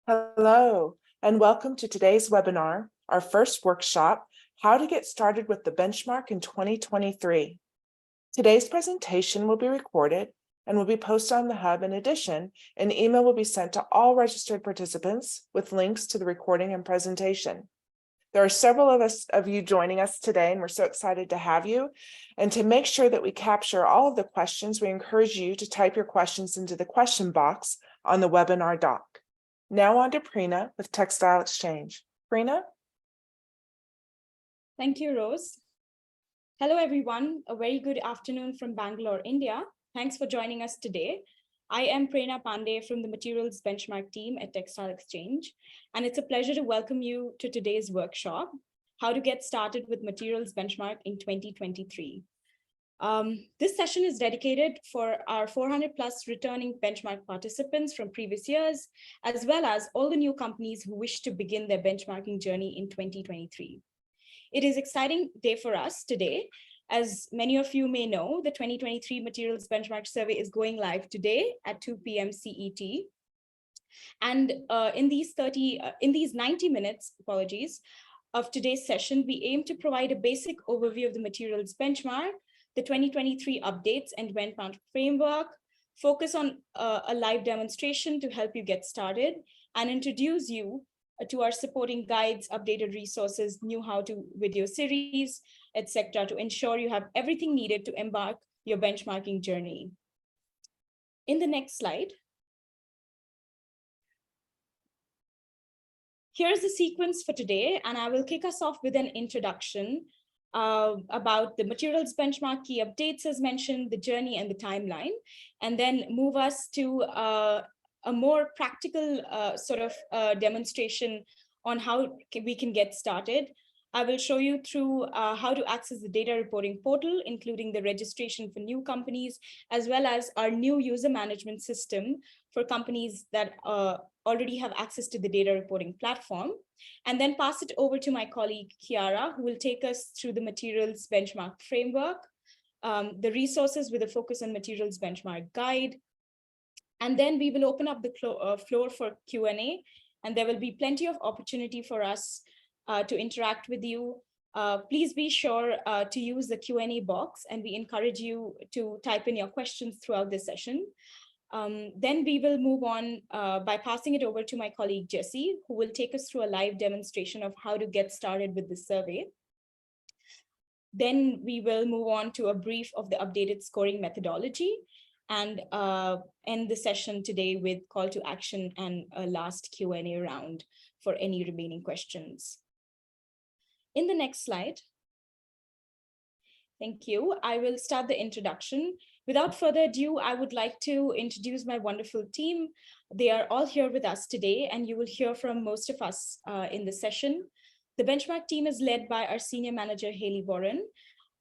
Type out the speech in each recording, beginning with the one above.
Hello, and welcome to today's webinar, our first workshop, How to Get Started with the Benchmark in 2023. Today's presentation will be recorded and will be posted on the Hub. In addition, an email will be sent to all registered participants with links to the recording and presentation. There are several of you joining us today, and we're so excited to have you. And to make sure that we capture all of the questions, we encourage you to type your questions into the question box on the webinar doc. Now on to Preena with Textile Exchange. Preena? Thank you, Rose. Hello, everyone. A very good afternoon from Bangalore, India. Thanks for joining us today. I am Preena Pandey from the Materials Benchmark team at Textile Exchange, and it's a pleasure to welcome you to today's workshop, How to Get Started with Materials Benchmark in 2023. This session is dedicated for our 400 plus returning benchmark participants from previous years, as well as all the new companies who wish to begin their benchmarking journey in 2023. It is an exciting day for us today. As many of you may know, the 2023 Materials Benchmark Survey is going live today at 2 p.m. CET. And in these 90 minutes, of today's session, we aim to provide a basic overview of the materials benchmark, the 2023 updates and benchmark framework, focus on a live demonstration to help you get started, and introduce you to our supporting guides, updated resources, new how-to video series, etc., to ensure you have everything needed to embark your benchmarking journey. In the next slide, here's the sequence for today, and I will kick us off with an introduction about the materials benchmark, key updates as mentioned, the journey and the timeline, and then move us to a more practical demonstration on how we can get started. I will show you through how to access the data reporting portal, including the registration for new companies, as well as our new user management system for companies that already have access to the data reporting platform, and then pass it over to my colleague, Chiara, who will take us through the materials benchmark framework, the resources with a focus on materials benchmark guide, and then we will open up the floor for Q&A, and there will be plenty of opportunity for us to interact with you. Please be sure to use the Q&A box, and we encourage you to type in your questions throughout this session. Then we will move on by passing it over to my colleague, Jessie, who will take us through a live demonstration of how to get started with this survey. Then we will move on to a brief of the updated scoring methodology and end the session today with call to action and a last Q&A round for any remaining questions. In the next slide, thank you. I will start the introduction. Without further ado, I would like to introduce my wonderful team. They are all here with us today, and you will hear from most of us in the session. The benchmark team is led by our senior manager, Haley Warren.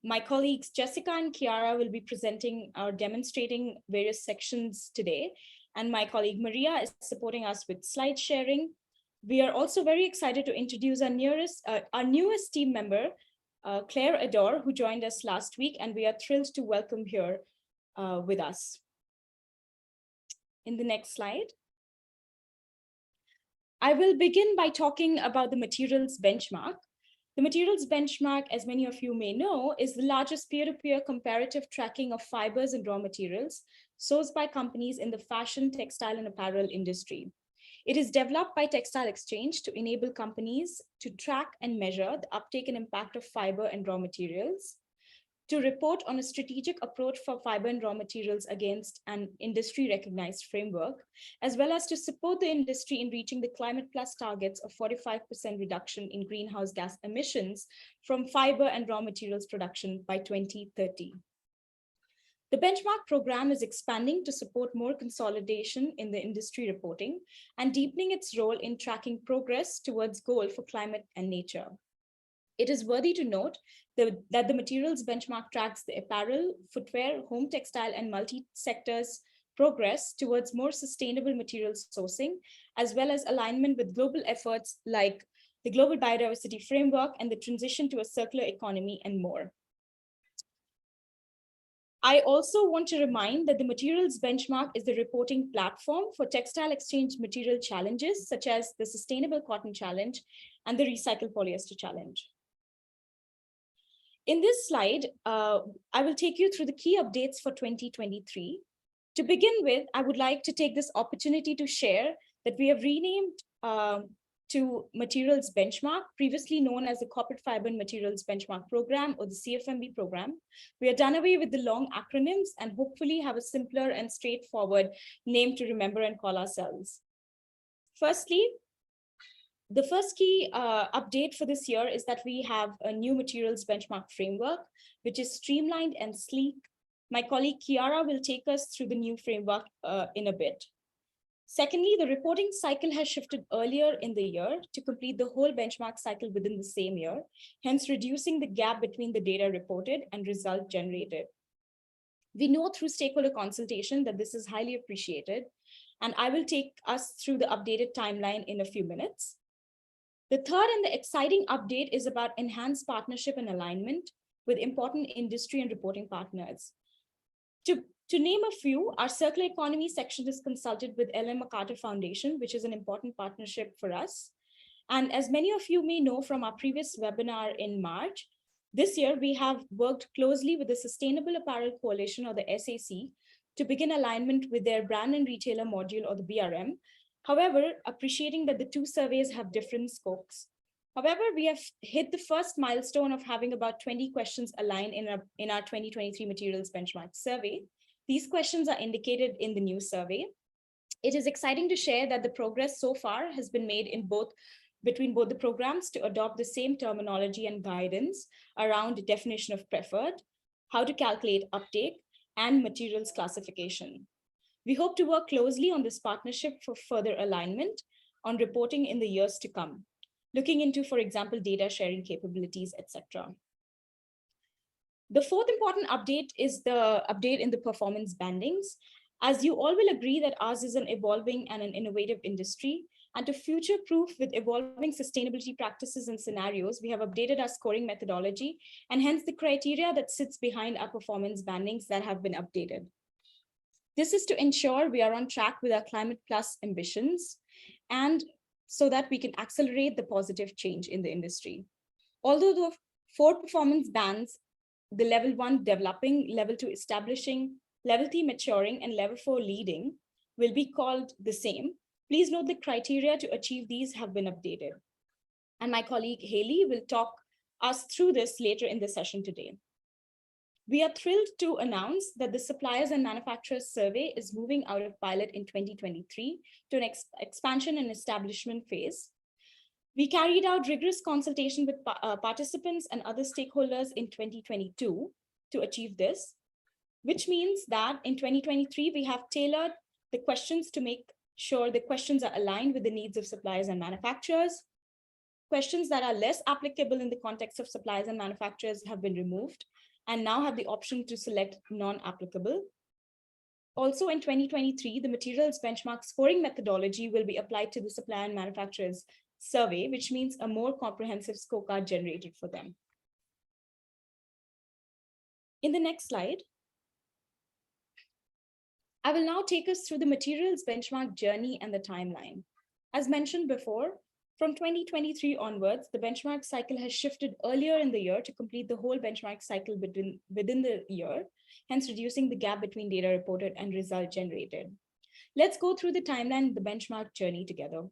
My colleagues, Jessica and Chiara, will be presenting or demonstrating various sections today. And my colleague, Maria, is supporting us with slide sharing. We are also very excited to introduce our newest team member, Claire Adore, who joined us last week, and we are thrilled to welcome her with us. In the next slide, I will begin by talking about the materials benchmark. The materials benchmark, as many of you may know, is the largest peer-to-peer comparative tracking of fibers and raw materials sourced by companies in the fashion, textile, and apparel industry. It is developed by Textile Exchange to enable companies to track and measure the uptake and impact of fiber and raw materials, to report on a strategic approach for fiber and raw materials against an industry-recognized framework, as well as to support the industry in reaching the Climate Plus targets of 45% reduction in greenhouse gas emissions from fiber and raw materials production by 2030. The benchmark program is expanding to support more consolidation in the industry reporting and deepening its role in tracking progress towards goal for climate and nature. It is worthy to note that the materials benchmark tracks the apparel, footwear, home textile, and multi-sectors progress towards more sustainable materials sourcing, as well as alignment with global efforts like the Global Biodiversity Framework and the transition to a circular economy and more. I also want to remind that the materials benchmark is the reporting platform for textile exchange material challenges, such as the Sustainable Cotton Challenge and the Recycled Polyester Challenge. In this slide, I will take you through the key updates for 2023. To begin with, I would like to take this opportunity to share that we have renamed to Materials Benchmark, previously known as the Corporate Fiber and Materials Benchmark Program, or the CFMB program. We are done away with the long acronyms and hopefully have a simpler and straightforward name to remember and call ourselves. Firstly, the first key update for this year is that we have a new materials benchmark framework, which is streamlined and sleek. My colleague Kiara will take us through the new framework in a bit. Secondly, the reporting cycle has shifted earlier in the year to complete the whole benchmark cycle within the same year, hence reducing the gap between the data reported and result generated. We know through stakeholder consultation that this is highly appreciated, and I will take us through the updated timeline in a few minutes. The third and the exciting update is about enhanced partnership and alignment with important industry and reporting partners. To name a few, our circular economy section is consulted with Ellen MacArthur Foundation, which is an important partnership for us. And as many of you may know from our previous webinar in March, this year we have worked closely with the Sustainable Apparel Coalition, or the SAC, to begin alignment with their brand and retailer module, or the BRM. However, appreciating that the two surveys have different scopes. However, we have hit the first milestone of having about 20 questions aligned in our 2023 materials benchmark survey. These questions are indicated in the new survey. It is exciting to share that the progress so far has been made between both the programs to adopt the same terminology and guidance around definition of preferred, how to calculate uptake, and materials classification. We hope to work closely on this partnership for further alignment on reporting in the years to come, looking into, for example, data sharing capabilities, etc. The fourth important update is the update in the performance bandings. As you all will agree that ours is an evolving and an innovative industry, and to future-proof with evolving sustainability practices and scenarios, we have updated our scoring methodology and hence the criteria that sits behind our performance bandings that have been updated. This is to ensure we are on track with our Climate Plus ambitions, and so that we can accelerate the positive change in the industry. Although the 4 performance bands, the level 1 developing, level 2 establishing, level 3 maturing, and level 4 leading will be called the same, please note the criteria to achieve these have been updated. And my colleague Haley will talk us through this later in the session today. We are thrilled to announce that the Suppliers and Manufacturers Survey is moving out of pilot in 2023 to an expansion and establishment phase. We carried out rigorous consultation with participants and other stakeholders in 2022 to achieve this, which means that in 2023, we have tailored the questions to make sure the questions are aligned with the needs of suppliers and manufacturers. Questions that are less applicable in the context of suppliers and manufacturers have been removed and now have the option to select non-applicable. Also in 2023, the materials benchmark scoring methodology will be applied to the supplier and manufacturers survey, which means a more comprehensive scorecard generated for them. In the next slide, I will now take us through the materials benchmark journey and the timeline. As mentioned before, from 2023 onwards, the benchmark cycle has shifted earlier in the year to complete the whole benchmark cycle within the year, hence reducing the gap between data reported and result generated. Let's go through the timeline of the benchmark journey together.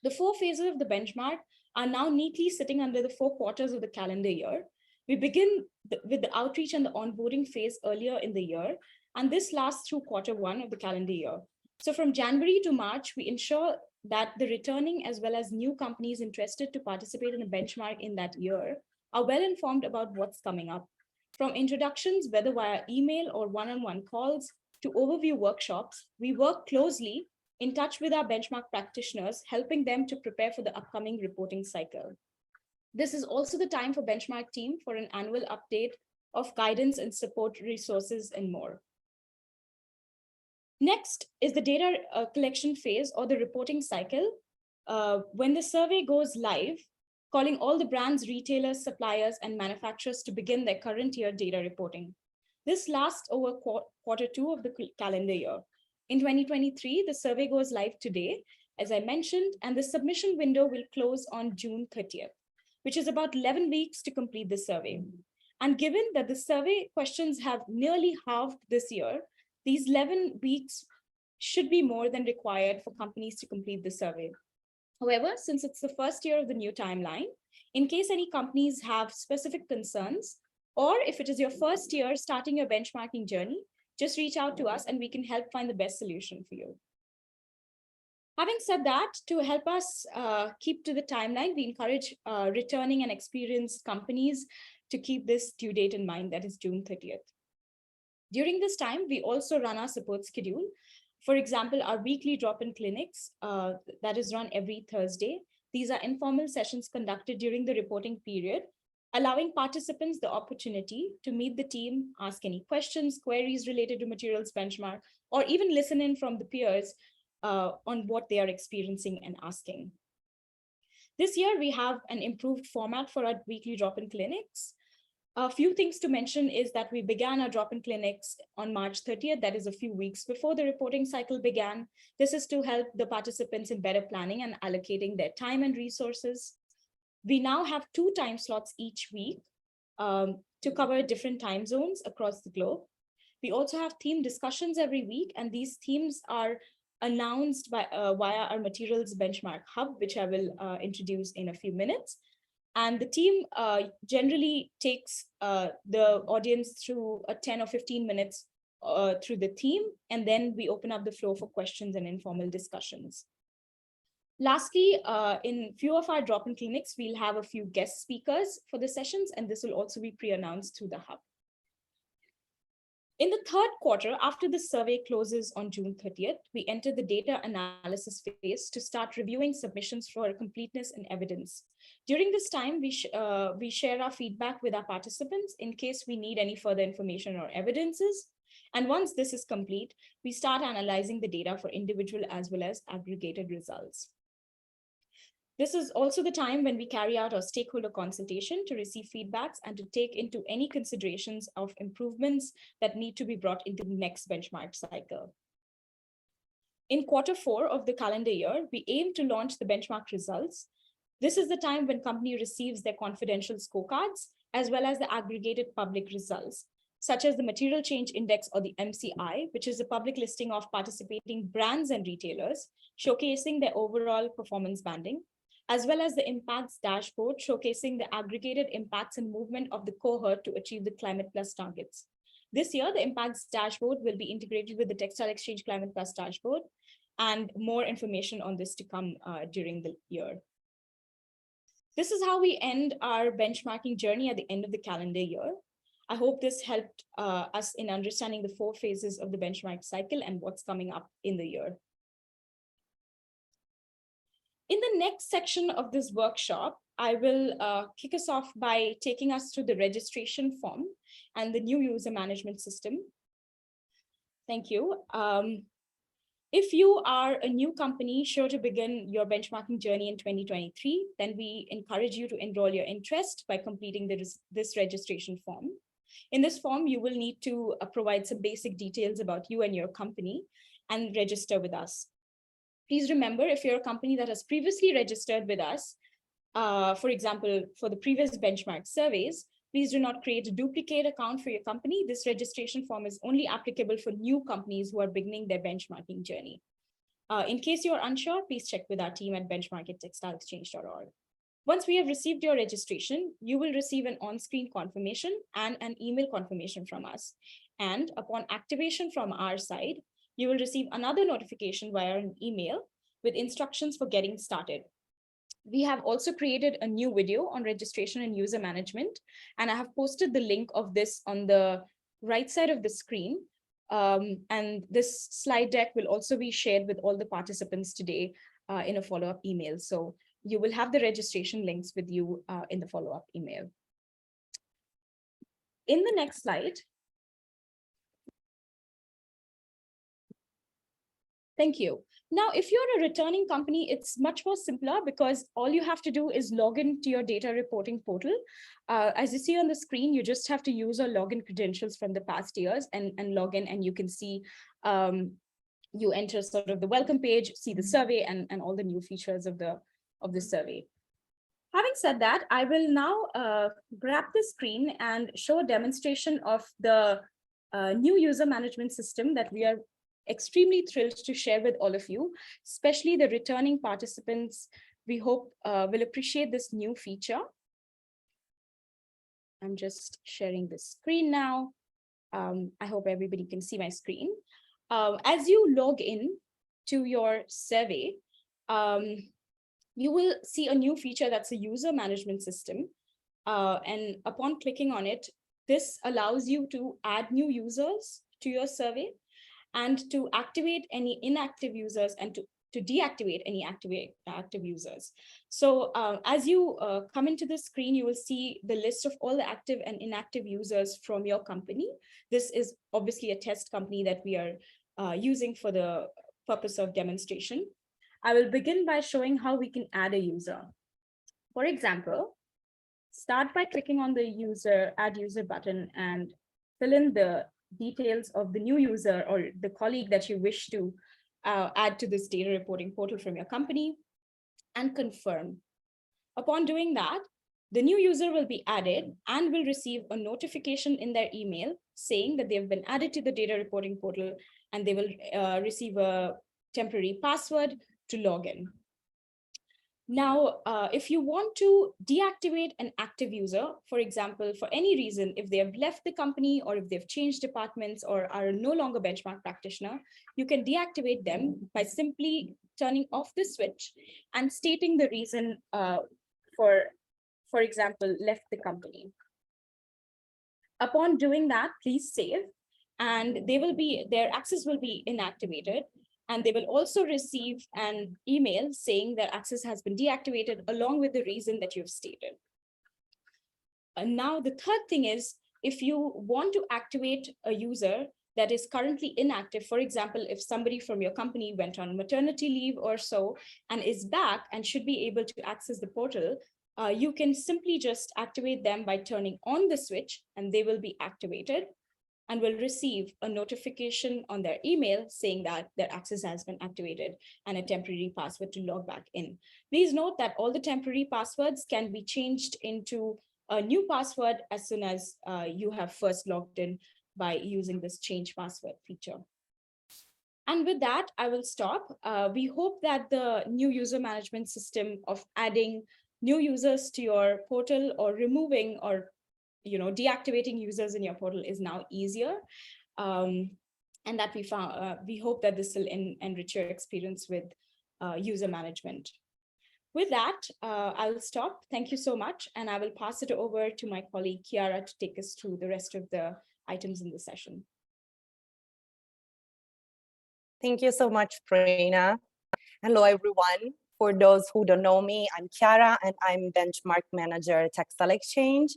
The 4 phases of the benchmark are now neatly sitting under the 4 quarters of the calendar year. We begin with the outreach and the onboarding phase earlier in the year, and this lasts through Q1 of the calendar year. So from January to March, we ensure that the returning as well as new companies interested to participate in a benchmark in that year are well informed about what's coming up. From introductions, whether via email or one-on-one calls, to overview workshops, we work closely in touch with our benchmark practitioners, helping them to prepare for the upcoming reporting cycle. This is also the time for benchmark team for an annual update of guidance and support resources and more. Next is the data collection phase or the reporting cycle. When the survey goes live, calling all the brands, retailers, suppliers, and manufacturers to begin their current year data reporting. This lasts over quarter two of the calendar year. In 2023, the survey goes live today, as I mentioned, and the submission window will close on June 30th, which is about 11 weeks to complete the survey. And given that the survey questions have nearly halved this year, these 11 weeks should be more than required for companies to complete the survey. However, since it's the first year of the new timeline, in case any companies have specific concerns, or if it is your first year starting your benchmarking journey, just reach out to us and we can help find the best solution for you. Having said that, to help us keep to the timeline, we encourage returning and experienced companies to keep this due date in mind, that is June 30th. During this time, we also run our support schedule. For example, our weekly drop-in clinics that is run every Thursday. These are informal sessions conducted during the reporting period, allowing participants the opportunity to meet the team, ask any questions, queries related to materials benchmark, or even listen in from the peers on what they are experiencing and asking. This year, we have an improved format for our weekly drop-in clinics. A few things to mention is that we began our drop-in clinics on March 30th, that is a few weeks before the reporting cycle began. This is to help the participants in better planning and allocating their time and resources. We now have 2 time slots each week to cover different time zones across the globe. We also have theme discussions every week, and these themes are announced by, via our materials benchmark hub, which I will introduce in a few minutes. And the team generally takes the audience through a 10 or 15 minutes through the theme, and then we open up the floor for questions and informal discussions. Lastly, in few of our drop-in clinics, we'll have a few guest speakers for the sessions, and this will also be pre-announced through the hub. In the third quarter, after the survey closes on June 30th, we enter the data analysis phase to start reviewing submissions for completeness and evidence. During this time, we share our feedback with our participants in case we need any further information or evidences. And once this is complete, we start analyzing the data for individual as well as aggregated results. This is also the time when we carry out our stakeholder consultation to receive feedbacks and to take into any considerations of improvements that need to be brought into the next benchmark cycle. In quarter 4 of the calendar year, we aim to launch the benchmark results. This is the time when company receives their confidential scorecards, as well as the aggregated public results, such as the Material Change Index or the MCI, which is a public listing of participating brands and retailers, showcasing their overall performance banding, as well as the impacts dashboard, showcasing the aggregated impacts and movement of the cohort to achieve the Climate Plus targets. This year, the impacts dashboard will be integrated with the Textile Exchange Climate Plus dashboard, and more information on this to come during the year. This is how we end our benchmarking journey at the end of the calendar year. I hope this helped us in understanding the 4 phases of the benchmark cycle and what's coming up in the year. In the next section of this workshop, I will kick us off by taking us through the registration form and the new user management system. Thank you. If you are a new company sure to begin your benchmarking journey in 2023, then we encourage you to enroll your interest by completing this registration form. In this form, you will need to provide some basic details about you and your company and register with us. Please remember, if you're a company that has previously registered with us, for example, for the previous benchmark surveys, please do not create a duplicate account for your company. This registration form is only applicable for new companies who are beginning their benchmarking journey. In case you're unsure, please check with our team at benchmark@textileexchange.org. Once we have received your registration, you will receive an on-screen confirmation and an email confirmation from us. And upon activation from our side, you will receive another notification via an email with instructions for getting started. We have also created a new video on registration and user management, and I have posted the link of this on the right side of the screen. And this slide deck will also be shared with all the participants today in a follow-up email. So you will have the registration links with you in the follow-up email. In the next slide, thank you. Now, if you're a returning company, it's much more simpler because all you have to do is log into your data reporting portal. As you see on the screen, you just have to use your login credentials from the past years and log in, and you can see you enter sort of the welcome page, see the survey and all the new features of the survey. Having said that, I will now grab the screen and show a demonstration of the new user management system that we are extremely thrilled to share with all of you, especially the returning participants. We hope will appreciate this new feature. I'm just sharing the screen now. I hope everybody can see my screen. As you log in to your survey, you will see a new feature that's a user management system. And upon clicking on it, this allows you to add new users to your survey and to activate any inactive users and to deactivate any active users. So as you come into the screen, you will see the list of all the active and inactive users from your company. This is obviously a test company that we are using for the purpose of demonstration. I will begin by showing how we can add a user. For example, start by clicking on the add user button and fill in the details of the new user or the colleague that you wish to add to this data reporting portal from your company, and confirm. Upon doing that, the new user will be added and will receive a notification in their email saying that they have been added to the data reporting portal, and they will receive a temporary password to log in. Now, if you want to deactivate an active user, for example, for any reason, if they have left the company or if they've changed departments or are no longer benchmark practitioner, you can deactivate them by simply turning off the switch and stating the reason for example, left the company. Upon doing that, please save, and their access will be inactivated. And they will also receive an email saying that access has been deactivated along with the reason that you've stated. And now the third thing is, if you want to activate a user that is currently inactive, for example, if somebody from your company went on maternity leave or so and is back and should be able to access the portal, you can simply just activate them by turning on the switch, and they will be activated and will receive a notification on their email saying that their access has been activated and a temporary password to log back in. Please note that all the temporary passwords can be changed into a new password as soon as you have first logged in by using this change password feature. And with that, I will stop. We hope that the new user management system of adding new users to your portal or removing or deactivating users in your portal is now easier, and that we hope that this will enrich your experience with user management. With that, I'll stop. Thank you so much, and I will pass it over to my colleague Chiara to take us through the rest of the items in the session. Thank you so much, Prerna. Hello, everyone. For those who don't know me, I'm Chiara, and I'm Benchmark Manager at Textile Exchange.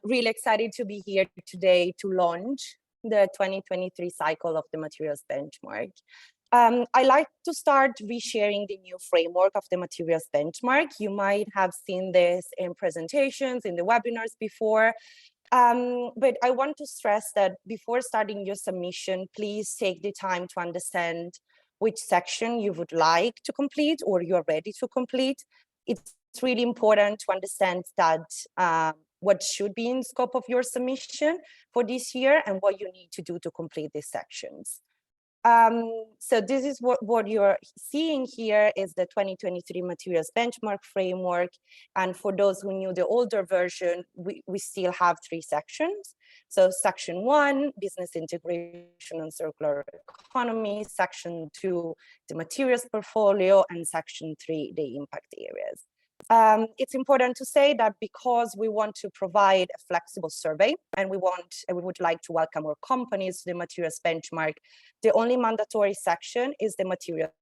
Really excited to be here today to launch the 2023 cycle of the materials benchmark. I like to start resharing the new framework of the materials benchmark. You might have seen this in presentations, in the webinars before, but I want to stress that before starting your submission, please take the time to understand which section you would like to complete or you're ready to complete. It's really important to understand that what should be in scope of your submission for this year and what you need to do to complete these sections. So this is what you're seeing here is the 2023 materials benchmark framework. And for those who knew the older version, we still have 3 sections. So section 1, business integration and circular economy, section 2, the materials portfolio, and section 3, the impact areas. It's important to say that because we want to provide a flexible survey and we would like to welcome more companies to the materials benchmark, the only mandatory section is the materials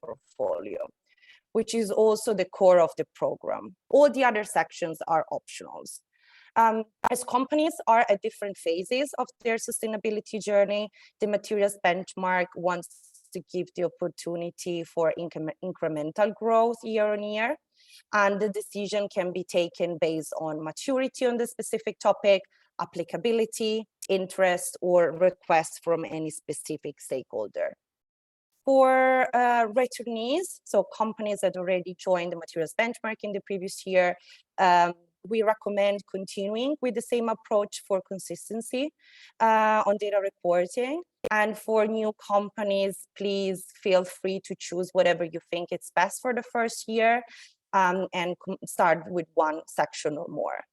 portfolio, which is also the core of the program. All the other sections are optionals. As companies are at different phases of their sustainability journey, the materials benchmark wants to give the opportunity for incremental growth year on year. And the decision can be taken based on maturity on the specific topic, applicability, interest, or request from any specific stakeholder. For returnees, so companies that already joined the materials benchmark in the previous year, we recommend continuing with the same approach for consistency on data reporting. And for new companies, please feel free to choose whatever you think is best for the first year and start with one section or more.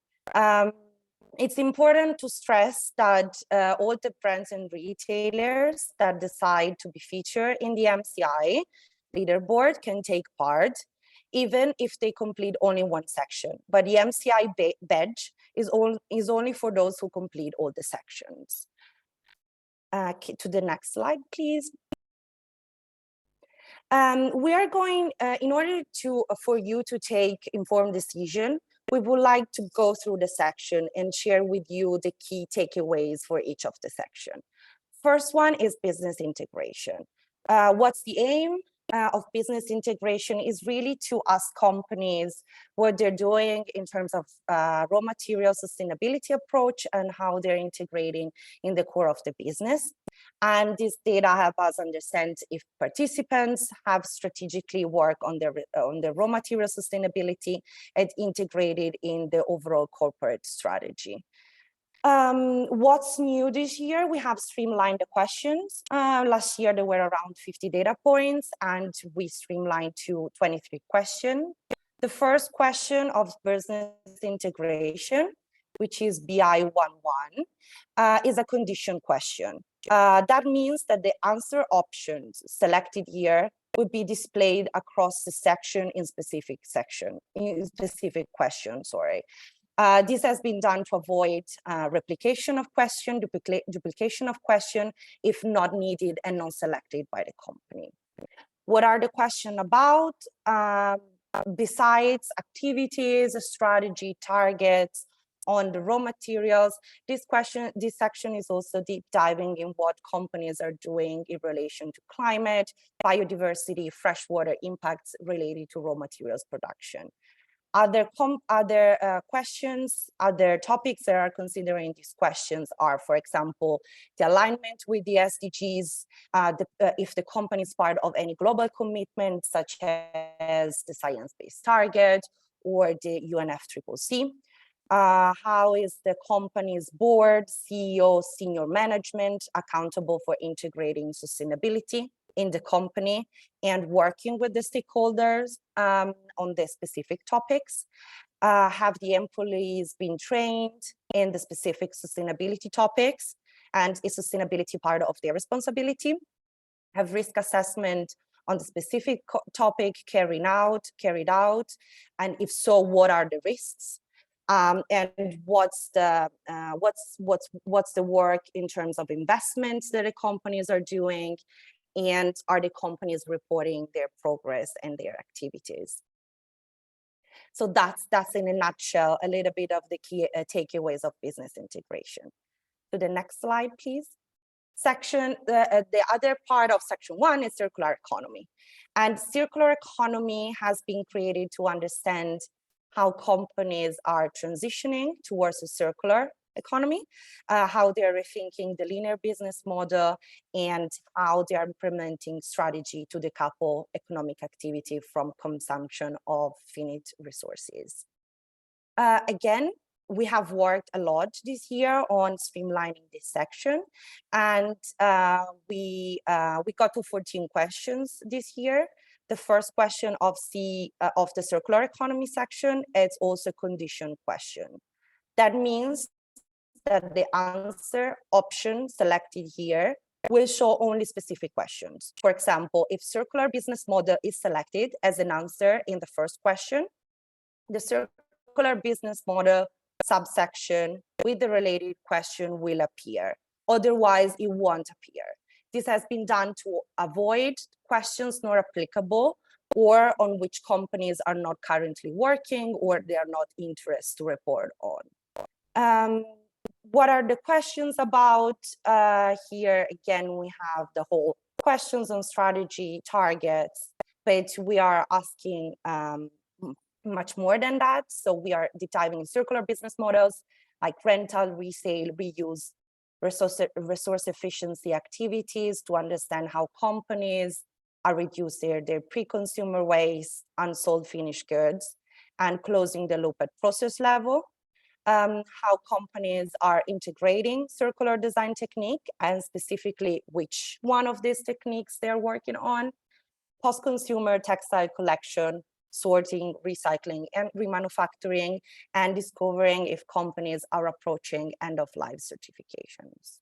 It's important to stress that all the brands and retailers that decide to be featured in the MCI leaderboard can take part, even if they complete only one section. But the MCI badge is only for those who complete all the sections. To the next slide, please. We are going, in order for you to take informed decision, we would like to go through the section and share with you the key takeaways for each of the section. First one is business integration. What's the aim of business integration is really to ask companies what they're doing in terms of raw material sustainability approach and how they're integrating in the core of the business. And this data help us understand if participants have strategically worked on the raw material sustainability and integrated in the overall corporate strategy. What's new this year? We have streamlined the questions. Last year, there were around 50 data points, and we streamlined to 23 questions. The first question of business integration, which is BI11, is a condition question. That means that the answer options selected here would be displayed across the section in specific question, sorry. This has been done to avoid replication of question, duplication of question, if not needed and not selected by the company. What are the questions about? Besides activities, strategy, targets on the raw materials, this section is also deep diving in what companies are doing in relation to climate, biodiversity, freshwater impacts related to raw materials production. Other questions, other topics that are considering these questions are, for example, the alignment with the SDGs, if the company is part of any global commitment, such as the science-based target or the UNFCCC. How is the company's board, CEO, senior management accountable for integrating sustainability in the company and working with the stakeholders on the specific topics? Have the employees been trained in the specific sustainability topics? And is sustainability part of their responsibility? Have risk assessment on the specific topic carried out? And if so, what are the risks? And what's the work in terms of investments that the companies are doing? And are the companies reporting their progress and their activities? So that's in a nutshell, a little bit of the key takeaways of business integration. To the next slide, please. The other part of section 1 is circular economy. And circular economy has been created to understand how companies are transitioning towards a circular economy, how they're rethinking the linear business model, and how they are implementing strategy to decouple economic activity from consumption of finite resources. Again, we have worked a lot this year on streamlining this section, and we got to 14 questions this year. The first question of the circular economy section is also a condition question. That means that the answer option selected here will show only specific questions. For example, if circular business model is selected as an answer in the first question, the circular business model subsection with the related question will appear. Otherwise, it won't appear. This has been done to avoid questions not applicable or on which companies are not currently working or they are not interested to report on. What are the questions about? Here again, we have the whole questions on strategy, targets, but we are asking much more than that. So we are deep diving in circular business models like rental, resale, reuse, resource efficiency activities to understand how companies are reducing their pre-consumer waste, unsold finished goods, and closing the loop at process level. How companies are integrating circular design technique and specifically which one of these techniques they're working on, post-consumer textile collection, sorting, recycling, and remanufacturing, and discovering if companies are approaching end-of-life certifications.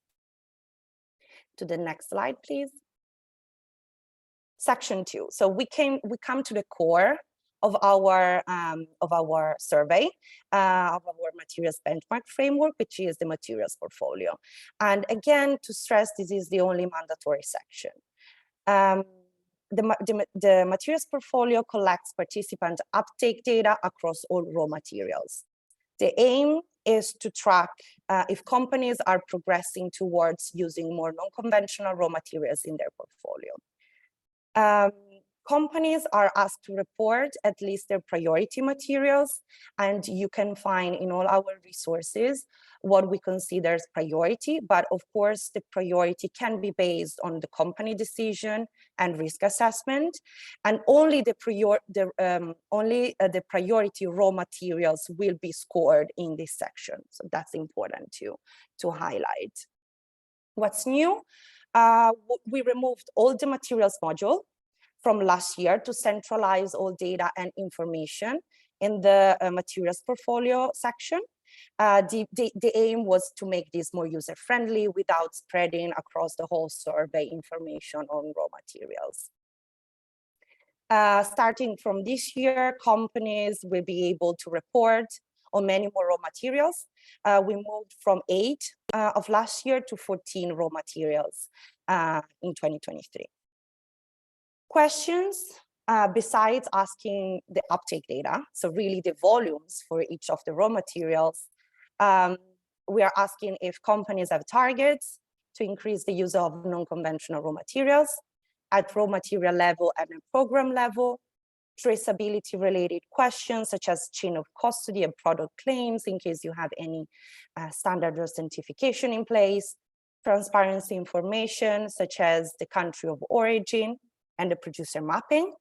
To the next slide, please. Section 2. So we come to the core of our survey, of our materials benchmark framework, which is the materials portfolio. And again, to stress, this is the only mandatory section. The materials portfolio collects participant uptake data across all raw materials. The aim is to track if companies are progressing towards using more non-conventional raw materials in their portfolio. Companies are asked to report at least their priority materials, and you can find in all our resources what we consider as priority, but of course the priority can be based on the company decision and risk assessment, and only the priority raw materials will be scored in this section. So that's important to highlight. What's new? We removed all the materials module from last year to centralize all data and information in the materials portfolio section. The aim was to make this more user-friendly without spreading across the whole survey information on raw materials. Starting from this year, companies will be able to report on many more raw materials. We moved from 8 of last year to 14 raw materials in 2023. Questions, besides asking the uptake data, so really the volumes for each of the raw materials, we are asking if companies have targets to increase the use of non-conventional raw materials at raw material level and at program level, traceability related questions such as chain of custody and product claims in case you have any standard or certification in place, transparency information such as the country of origin and the producer mapping,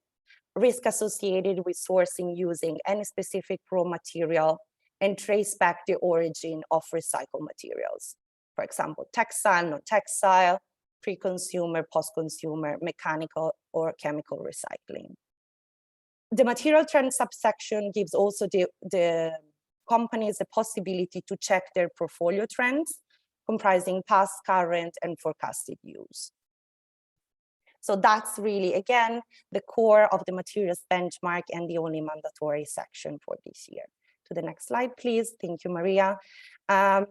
risk associated with sourcing using any specific raw material, and trace back the origin of recycled materials. For example, textile, non-textile, pre-consumer, post-consumer, mechanical or chemical recycling. The material trend subsection gives also the companies the possibility to check their portfolio trends, comprising past, current, and forecasted use. So that's really, again, the core of the materials benchmark and the only mandatory section for this year. To the next slide, please. Thank you, Maria. The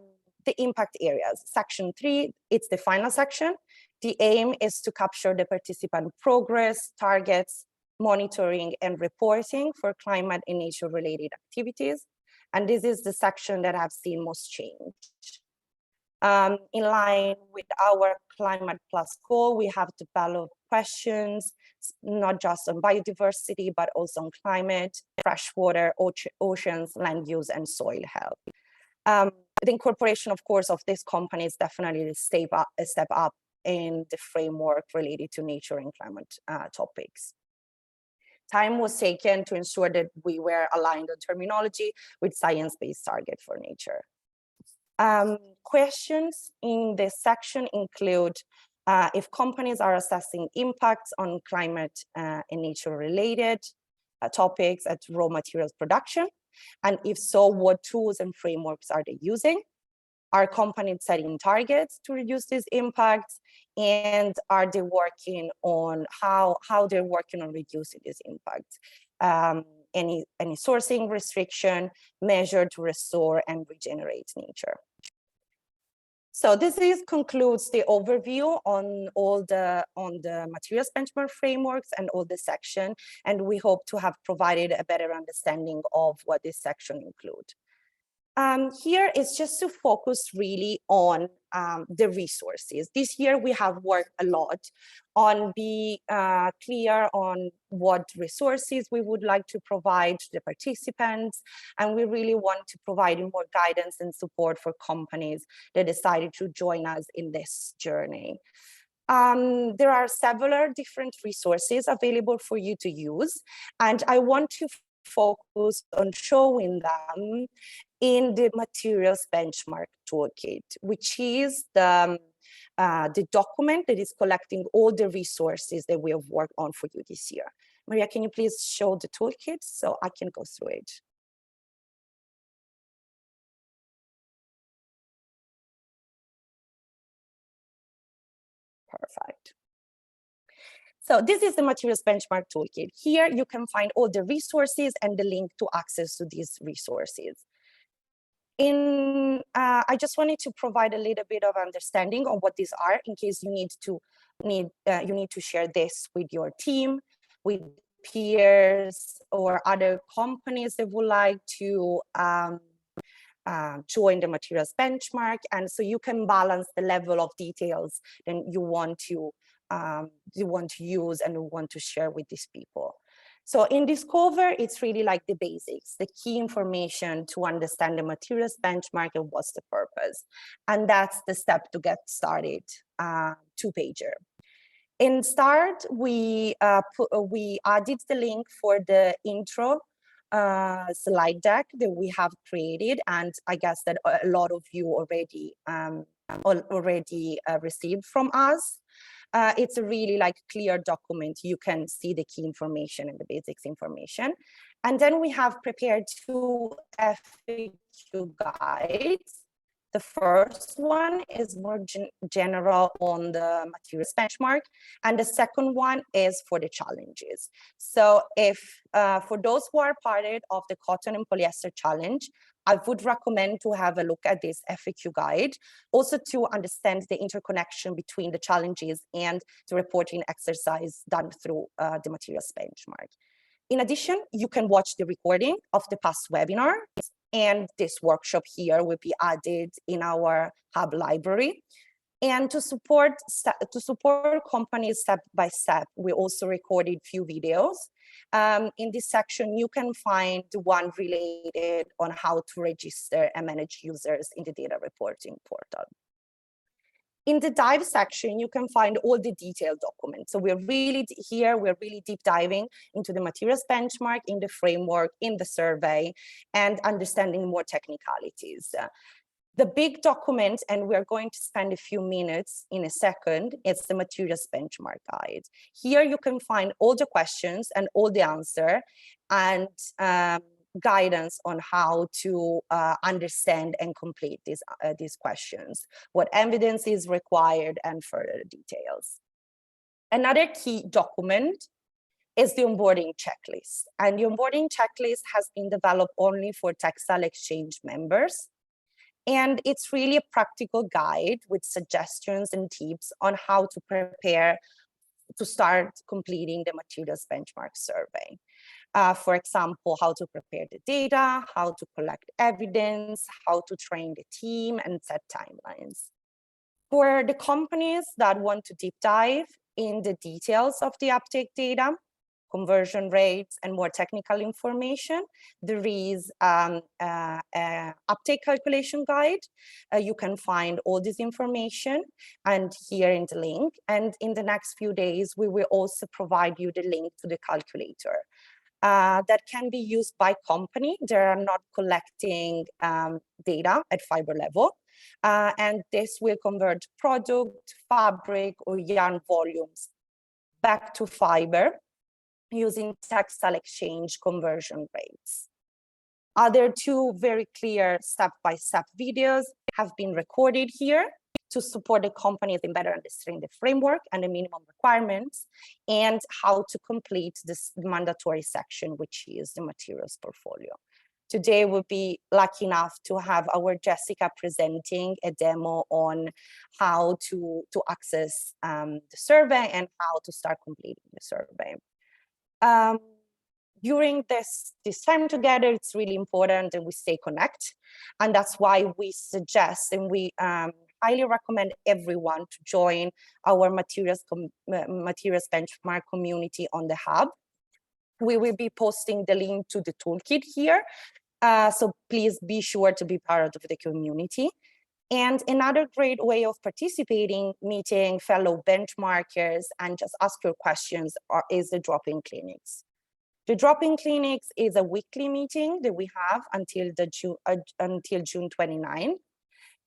impact areas. Section 3, it's the final section. The aim is to capture the participant progress, targets, monitoring, and reporting for climate and nature-related activities. And this is the section that I've seen most change. In line with our Climate Plus goal, we have developed questions, not just on biodiversity, but also on climate, freshwater, oceans, land use, and soil health. The incorporation, of course, of these companies definitely a step up in the framework related to nature and climate topics. Time was taken to ensure that we were aligned on terminology with science-based target for nature. Questions in this section include if companies are assessing impacts on climate and nature-related topics at raw materials production, and if so, what tools and frameworks are they using? Are companies setting targets to reduce these impacts? And are they working on how they're working on reducing these impacts? Any sourcing restriction measure to restore and regenerate nature? So this concludes the overview on the materials benchmark frameworks and all the section, and we hope to have provided a better understanding of what this section includes. Here is just to focus really on the resources. This year we have worked a lot on be clear on what resources we would like to provide to the participants, and we really want to provide more guidance and support for companies that decided to join us in this journey. There are several different resources available for you to use, and I want to focus on showing them in the materials benchmark toolkit, which is the document that is collecting all the resources that we have worked on for you this year. Maria, can you please show the toolkit so I can go through it? Perfect. So this is the materials benchmark toolkit. Here you can find all the resources and the link to access to these resources. I just wanted to provide a little bit of understanding on what these are in case you need to share this with your team, with peers or other companies that would like to join the materials benchmark, and so you can balance the level of details that you want to use and want to share with these people. So in Discover, it's really like the basics, the key information to understand the materials benchmark and what's the purpose. And that's the step to get started, two-pager. In Start, we added the link for the intro slide deck that we have created, and I guess that a lot of you already received from us. It's a really like clear document. You can see the key information and the basics information. And then we have prepared two FAQ guides. The first one is more general on the materials benchmark, and the second one is for the challenges. So if for those who are part of the cotton and polyester challenge, I would recommend to have a look at this FAQ guide, also to understand the interconnection between the challenges and the reporting exercise done through the materials benchmark. In addition, you can watch the recording of the past webinar, and this workshop here will be added in our hub library. And to support companies step by step, we also recorded few videos. In this section, you can find the one related on how to register and manage users in the data reporting portal. In the dive section, you can find all the detailed documents. So we're really deep diving into the materials benchmark, in the framework, in the survey, and understanding more technicalities. The big document, and we're going to spend a few minutes in a second, it's the materials benchmark guide. Here you can find all the questions and all the answer, and guidance on how to understand and complete these questions, what evidence is required, and further details. Another key document is the onboarding checklist. And the onboarding checklist has been developed only for Textile Exchange members. And it's really a practical guide with suggestions and tips on how to prepare to start completing the materials benchmark survey. For example, how to prepare the data, how to collect evidence, how to train the team, and set timelines. For the companies that want to deep dive in the details of the uptake data, conversion rates, and more technical information, there is an uptake calculation guide. You can find all this information and here in the link. And in the next few days, we will also provide you the link to the calculator. That can be used by company. They are not collecting data at fiber level. And this will convert product, fabric, or yarn volumes back to fiber using Textile Exchange conversion rates. Other two very clear step-by-step videos have been recorded here to support the companies in better understanding the framework and the minimum requirements, and how to complete this mandatory section, which is the materials portfolio. Today we'll be lucky enough to have our Jessica presenting a demo on how to access the survey and how to start completing the survey. During this time together, it's really important that we stay connected, and that's why we suggest and we highly recommend everyone to join our materials benchmark community on the hub. We will be posting the link to the toolkit here. So please be sure to be part of the community. And another great way of participating, meeting fellow benchmarkers and just ask your questions is the drop-in clinics. The drop-in clinics is a weekly meeting that we have until June 29.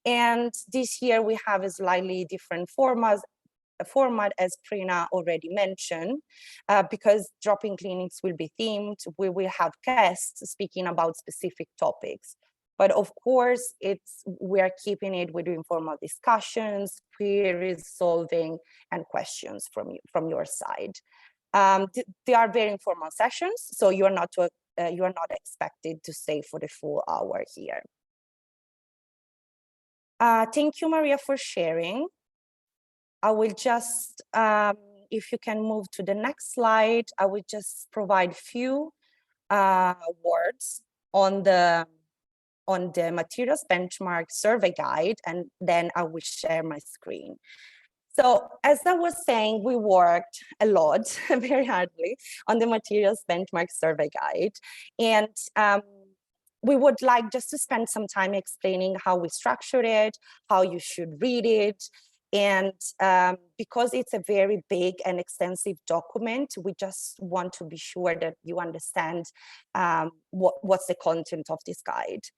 And this year we have a slightly different format, as Prina already mentioned, because drop-in clinics will be themed. We will have guests speaking about specific topics. But of course, we are keeping it with informal discussions, queries solving, and questions from your side. They are very informal sessions, so you are not expected to stay for the full hour here. Thank you, Maria, for sharing. I will just, if you can move to the next slide, I will just provide few words on the materials benchmark survey guide, and then I will share my screen. So as I was saying, we worked a lot, very hardly, on the materials benchmark survey guide. And we would like just to spend some time explaining how we structured it, how you should read it. And because it's a very big and extensive document, we just want to be sure that you understand what's the content of this guide.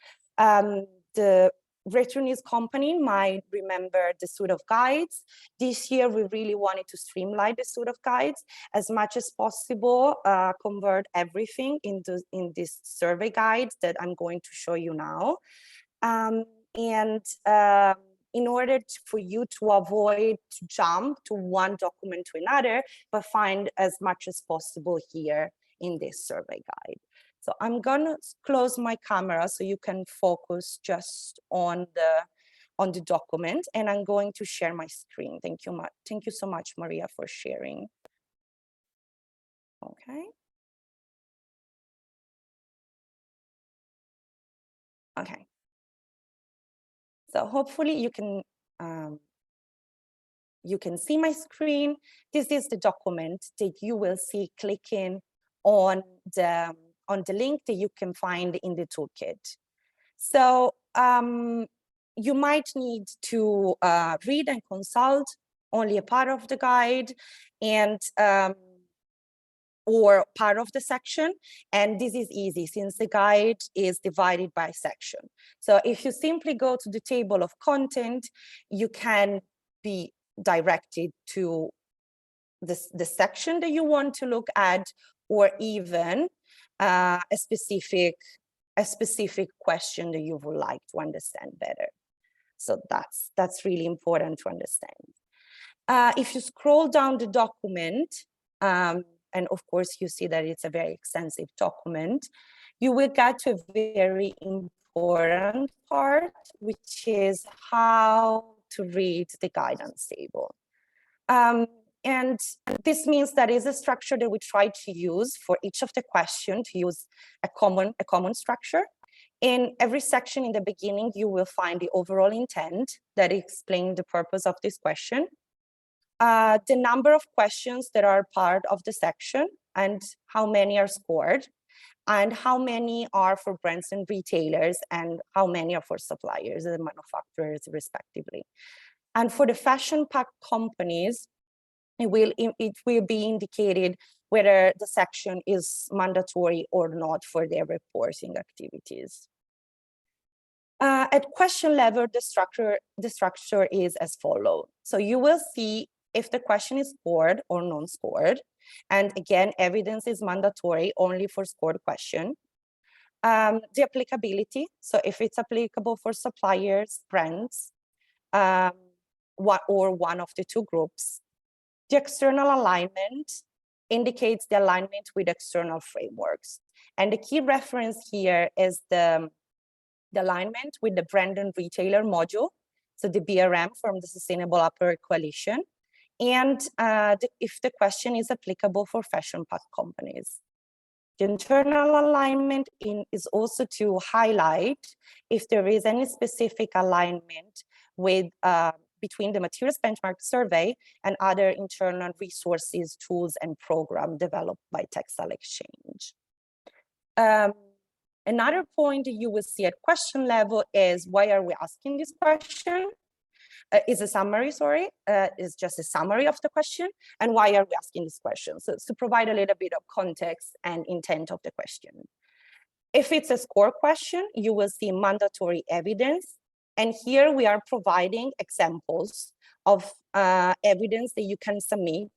The returnees company might remember the suite of guides. This year, we really wanted to streamline the suite of guides as much as possible, convert everything in this survey guide that I'm going to show you now. In order for you to avoid to jump to one document to another, but find as much as possible here in this survey guide. So I'm gonna close my camera so you can focus just on the document, and I'm going to share my screen. Thank you so much, Maria, for sharing. Okay. Okay. So hopefully you can see my screen. This is the document that you will see clicking on the link that you can find in the toolkit. So you might need to read and consult only a part of the guide and or part of the section. And this is easy since the guide is divided by section. So if you simply go to the table of content, you can be directed to the section that you want to look at, or even a specific question that you would like to understand better. So that's really important to understand. If you scroll down the document, and of course you see that it's a very extensive document, you will get to a very important part, which is how to read the guidance table. And this means that is a structure that we try to use for each of the questions, to use a common structure. In every section in the beginning, you will find the overall intent that explains the purpose of this question, the number of questions that are part of the section and how many are scored, and how many are for brands and retailers, and how many are for suppliers and manufacturers, respectively. And for the fashion pack companies, it will be indicated whether the section is mandatory or not for their reporting activities. At question level, the structure is as follows. So you will see if the question is scored or non-scored. And again, evidence is mandatory only for scored question. The applicability, so if it's applicable for suppliers, brands, or one of the two groups. The external alignment indicates the alignment with external frameworks. And the key reference here is the alignment with the brand and retailer module, so the BRM from the Sustainable Apparel Coalition, and if the question is applicable for fashion pack companies. The internal alignment is also to highlight if there is any specific alignment with between the materials benchmark survey and other internal resources, tools, and program developed by Textile Exchange. Another point you will see at question level is, why are we asking this question? Is a summary, sorry, is just a summary of the question, and why are we asking this question? So to provide a little bit of context and intent of the question. If it's a score question, you will see mandatory evidence. And here we are providing examples of evidence that you can submit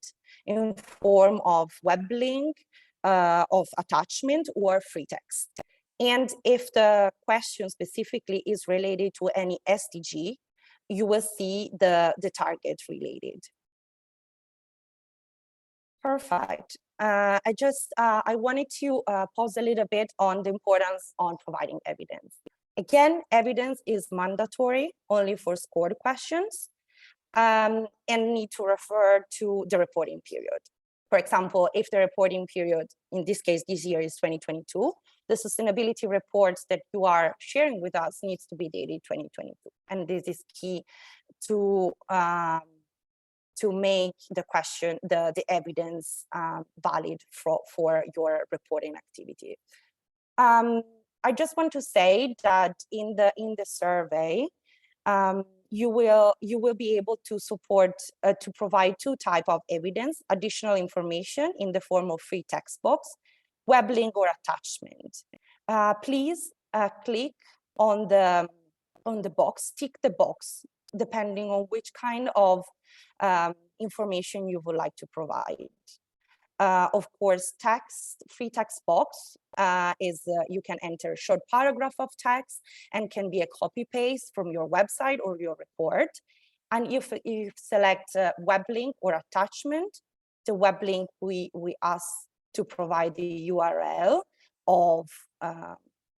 in form of web link, of attachment, or free text. And if the question specifically is related to any SDG, you will see the target related. Perfect. I wanted to pause a little bit on the importance on providing evidence. Again, evidence is mandatory only for scored questions and need to refer to the reporting period. For example, if the reporting period, in this case, this year is 2022, the sustainability reports that you are sharing with us needs to be dated 2022. And this is key to make the question, the evidence valid for your reporting activity. I just want to say that in the survey, you will be able to support to provide two types of evidence: additional information in the form of free text box, web link, or attachment. Please click on the box, tick the box, depending on which kind of information you would like to provide. Of course, free text box is you can enter a short paragraph of text and can be a copy paste from your website or your report. And if you select web link or attachment, the web link we ask to provide the URL of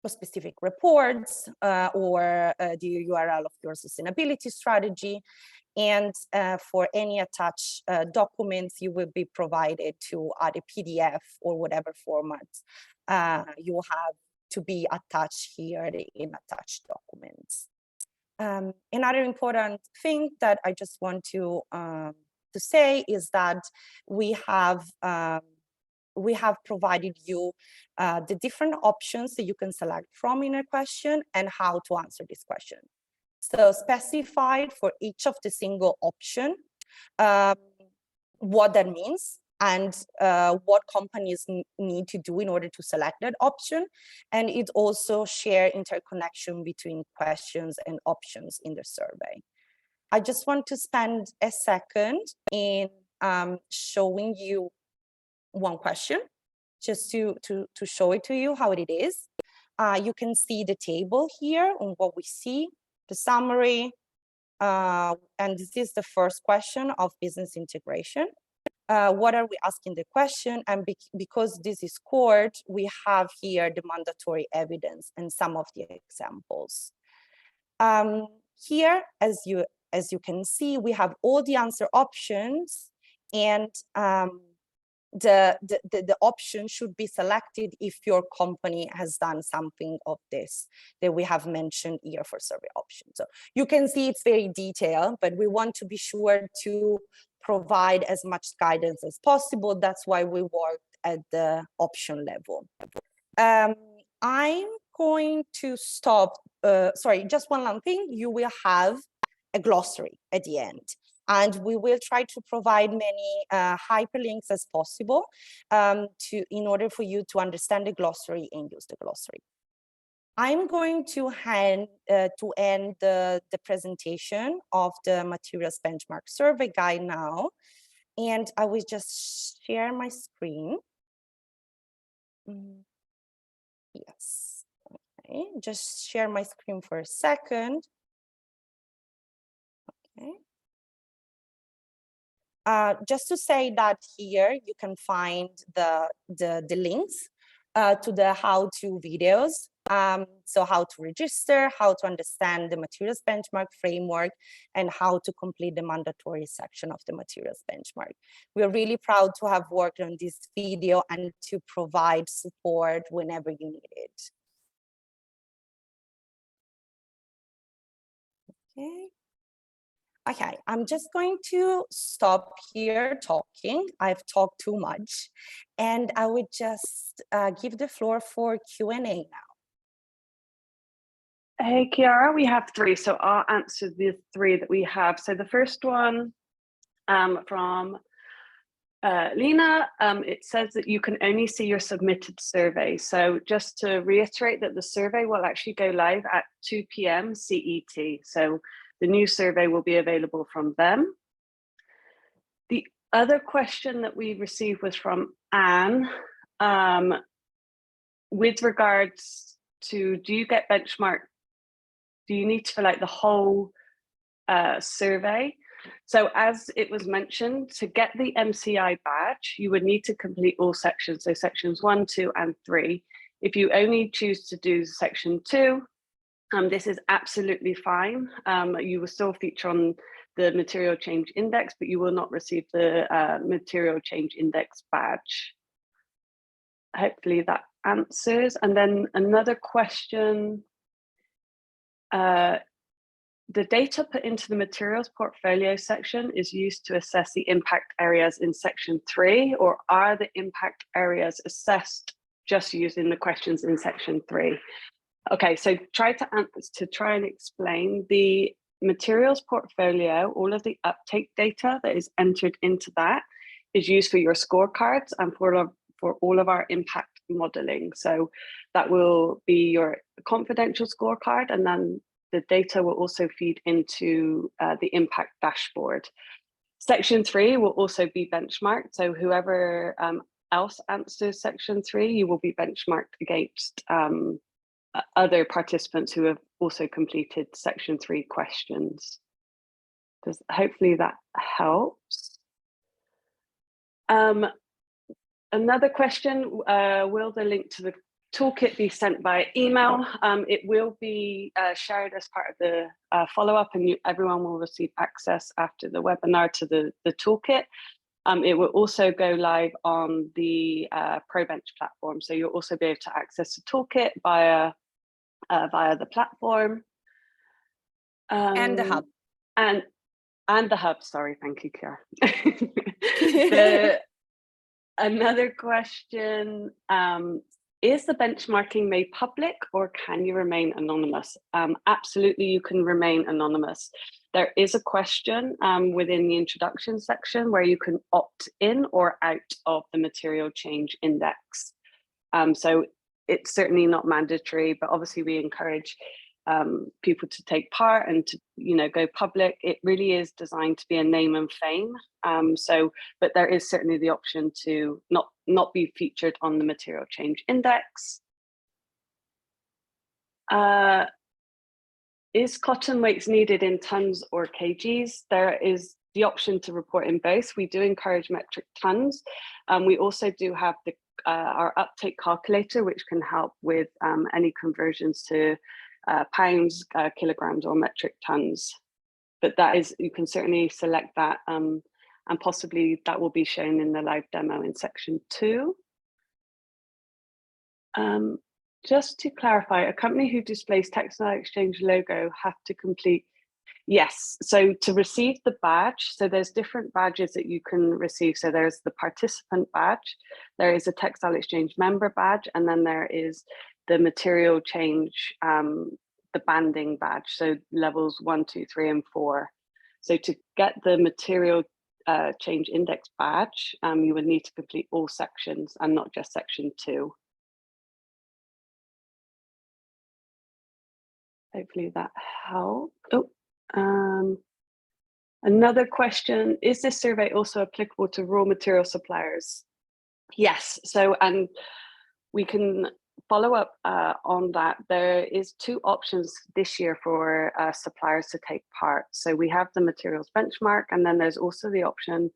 specific reports or the URL of your sustainability strategy. And for any attached documents, you will be provided to add a PDF or whatever format you have to be attached here in attached documents. Another important thing that I just want to say is that we have provided you the different options that you can select from in a question and how to answer this question. So specified for each of the single option, what that means and what companies need to do in order to select that option. And it also share interconnection between questions and options in the survey. I just want to spend a second in showing you one question, just to show it to you how it is. You can see the table here on what we see, the summary, and this is the first question of business integration. What are we asking the question? And because this is scored, we have here the mandatory evidence and some of the examples. Here, as you can see, we have all the answer options, and the option should be selected if your company has done something of this that we have mentioned here for survey options. So you can see it's very detailed, but we want to be sure to provide as much guidance as possible. That's why we worked at the option level. I'm going to stop. Sorry, just one last thing. You will have a glossary at the end. And we will try to provide many hyperlinks as possible in order for you to understand the glossary and use the glossary. I'm going to end the presentation of the Materials Benchmark Survey Guide now, and I will just share my screen. Yes, okay, just share my screen for a second. Okay. Just to say that here you can find the links to the how-to videos. So how to register, how to understand the materials benchmark framework, and how to complete the mandatory section of the materials benchmark. We're really proud to have worked on this video and to provide support whenever you need it. Okay. Okay, I'm just going to stop here talking. I've talked too much, and I would just give the floor for Q&A now. Hey, Chiara, we have three, so I'll answer the three that we have. So the first one from Lena, it says that you can only see your submitted survey. So just to reiterate that the survey will actually go live at 2 p.m. CET. So the new survey will be available from them. The other question that we received was from Anne with regards to, do you get benchmarked? Do you need to fill out the whole survey? So as it was mentioned, to get the MCI badge, you would need to complete all sections. So sections 1, 2, and 3. If you only choose to do section 2, this is absolutely fine. You will still feature on the material change index, but you will not receive the material change index badge. Hopefully that answers. And then another question, the data put into the materials portfolio section is used to assess the impact areas in section 3, or are the impact areas assessed just using the questions in section 3? Okay, so try and explain the materials portfolio, all of the uptake data that is entered into that is used for your scorecards and for all of our impact modeling. So that will be your confidential scorecard, and then the data will also feed into the impact dashboard. Section 3 will also be benchmarked. So whoever else answers section 3, you will be benchmarked against other participants who have also completed section 3 questions. Hopefully that helps. Another question, will the link to the toolkit be sent by email? It will be shared as part of the follow-up, and everyone will receive access after the webinar to the toolkit. It will also go live on the ProBench platform, so you'll also be able to access the toolkit via the platform. And the hub. And the hub, sorry, thank you, Chiara. Another question, is the benchmarking made public, or can you remain anonymous? Absolutely, you can remain anonymous. There is a question within the introduction section where you can opt in or out of the material change index. So it's certainly not mandatory, but obviously we encourage people to take part and to go public. It really is designed to be a name and fame. But there is certainly the option to not be featured on the material change index. Is cotton weights needed in tons or kgs? There is the option to report in both. We do encourage metric tons. We also do have our uptake calculator, which can help with any conversions to pounds, kilograms, or metric tons. But you can certainly select that, and possibly that will be shown in the live demo in section 2. Just to clarify, a company who displays Textile Exchange logo have to complete. Yes, so to receive the badge, so there's different badges that you can receive. So there's the participant badge, there is a Textile Exchange member badge, and then there is the material change, the banding badge, so levels 1, 2, 3, and 4. So to get the material change index badge, you would need to complete all sections and not just section 2. Hopefully that helped. Another question, is this survey also applicable to raw material suppliers? Yes, and we can follow up on that. There is 2 options this year for suppliers to take part. So we have the materials benchmark, and then there's also the option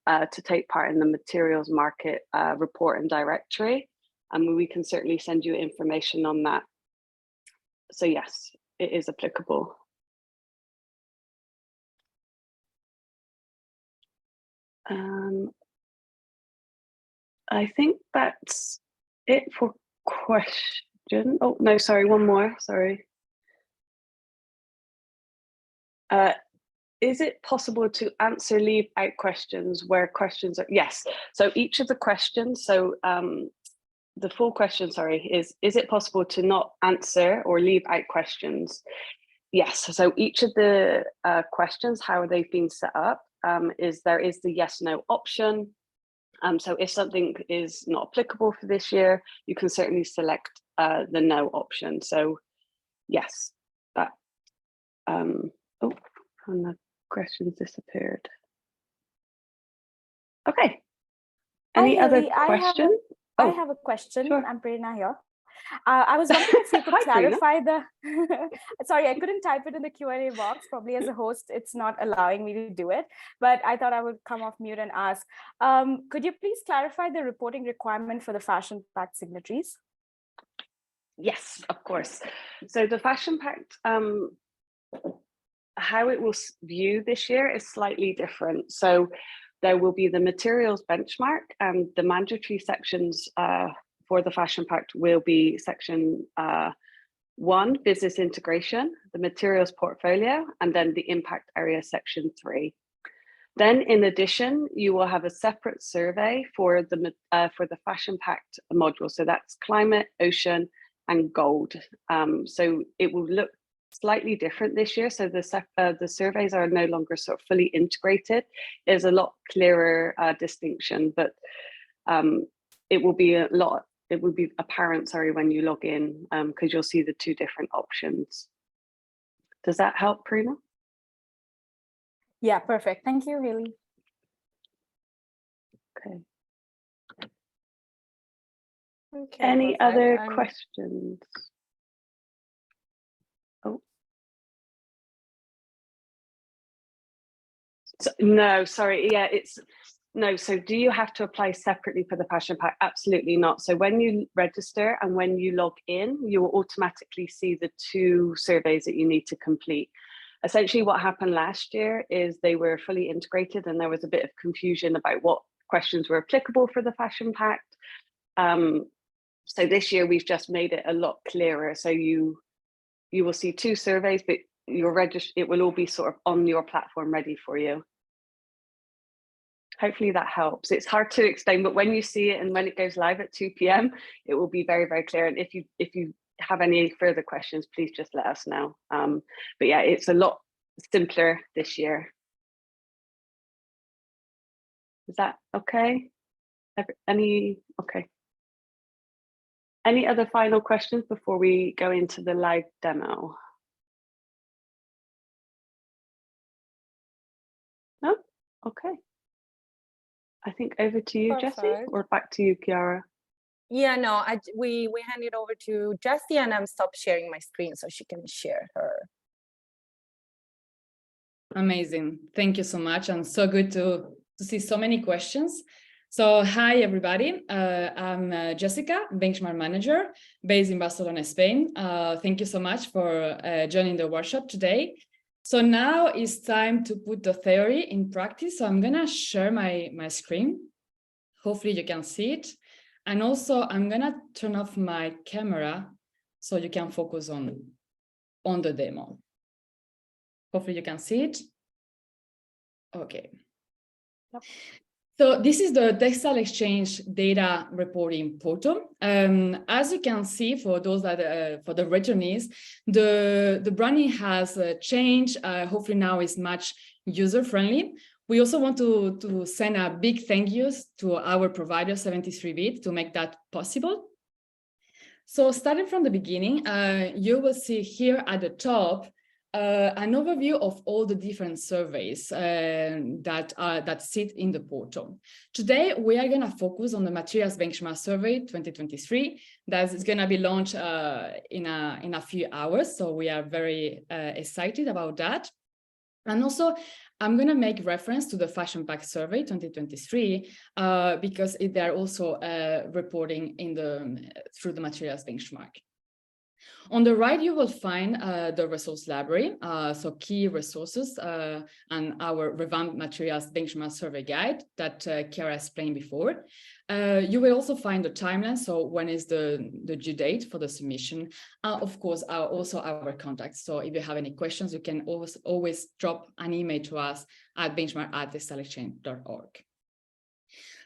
to take part in the materials market report and directory. And we can certainly send you information on that. So yes, it is applicable. I think that's it for question. Oh, no, sorry, one more, sorry. is it possible to answer leave out questions where questions are, yes. So each of the questions, so the full question, sorry, is it possible to not answer or leave out questions? Yes, so each of the questions, how they've been set up, is there is the yes, no option. So if something is not applicable for this year, you can certainly select the no option. So yes, that, oh, and the questions disappeared. Okay. Any other question? I have a question. Sure. I'm Prerna here. I was wondering if you could Hi, clarify the, sorry, I couldn't type it in the Q&A box. Probably as a host, it's not allowing me to do it, but I thought I would come off mute and ask, could you please clarify the reporting requirement for the Fashion Pact signatories? Yes, of course. So the Fashion Pact, how it will view this year is slightly different. So there will be the materials benchmark, and the mandatory sections for the Fashion Pact will be section 1, business integration, the materials portfolio, and then the impact area section 3. Then in addition, you will have a separate survey for the Fashion Pact module. So that's climate, ocean, and gold. So it will look slightly different this year. So the surveys are no longer sort of fully integrated. There's a lot clearer distinction, but it will be apparent, sorry, when you log in, because you'll see the 2 different options. Does that help, Prerna? Yeah, perfect. Thank you, Haley. Okay. Okay, Any perfect. other questions? Oh. So, no, sorry. Yeah, no. So do you have to apply separately for the Fashion Pact? Absolutely not. So when you register and when you log in, you will automatically see the 2 surveys that you need to complete. Essentially what happened last year is they were fully integrated and there was a bit of confusion about what questions were applicable for the Fashion Pact. So this year we've just made it a lot clearer. So you will see 2 surveys, but it will all be sort of on your platform ready for you. Hopefully that helps. It's hard to explain, but when you see it and when it goes live at 2 p.m, it will be very, very clear. And if you have any further questions, please just let us know. But yeah, it's a lot simpler this year. Is that okay? Okay. Any other final questions before we go into the live demo? No? Okay. I think over to you, Perfect. Jessie, or back to you, Chiara. Yeah, no, we hand it over to Jessie, and I'm stop sharing my screen so she can share her. Amazing. Thank you so much. And so good to see so many questions. So hi, everybody. I'm Jessica, Benchmark Manager based in Barcelona, Spain. Thank you so much for joining the workshop today. So now it's time to put the theory in practice. So I'm going to share my screen. Hopefully you can see it. And also I'm going to turn off my camera so you can focus on the demo. Hopefully you can see it. Okay. Yep. So this is the Textile Exchange data reporting portal. As you can see, for those that for the returnees, the branding has changed. Hopefully now it's much user-friendly. We also want to send a big thank yous to our provider 73bit to make that possible. So starting from the beginning, you will see here at the top an overview of all the different surveys that sit in the portal. Today, we are going to focus on the Materials Benchmark Survey 2023 that is going to be launched in a few hours. So we are very excited about that. And also, I'm going to make reference to the Fashion Pact Survey 2023 because they're also reporting through the Materials Benchmark. On the right, you will find the resource library, so key resources and our revamped materials benchmark survey guide that Chiara explained before. You will also find the timeline, so when is the due date for the submission. Of course, also our contacts. So if you have any questions, you can always drop an email to us at benchmark@textileexchange.org.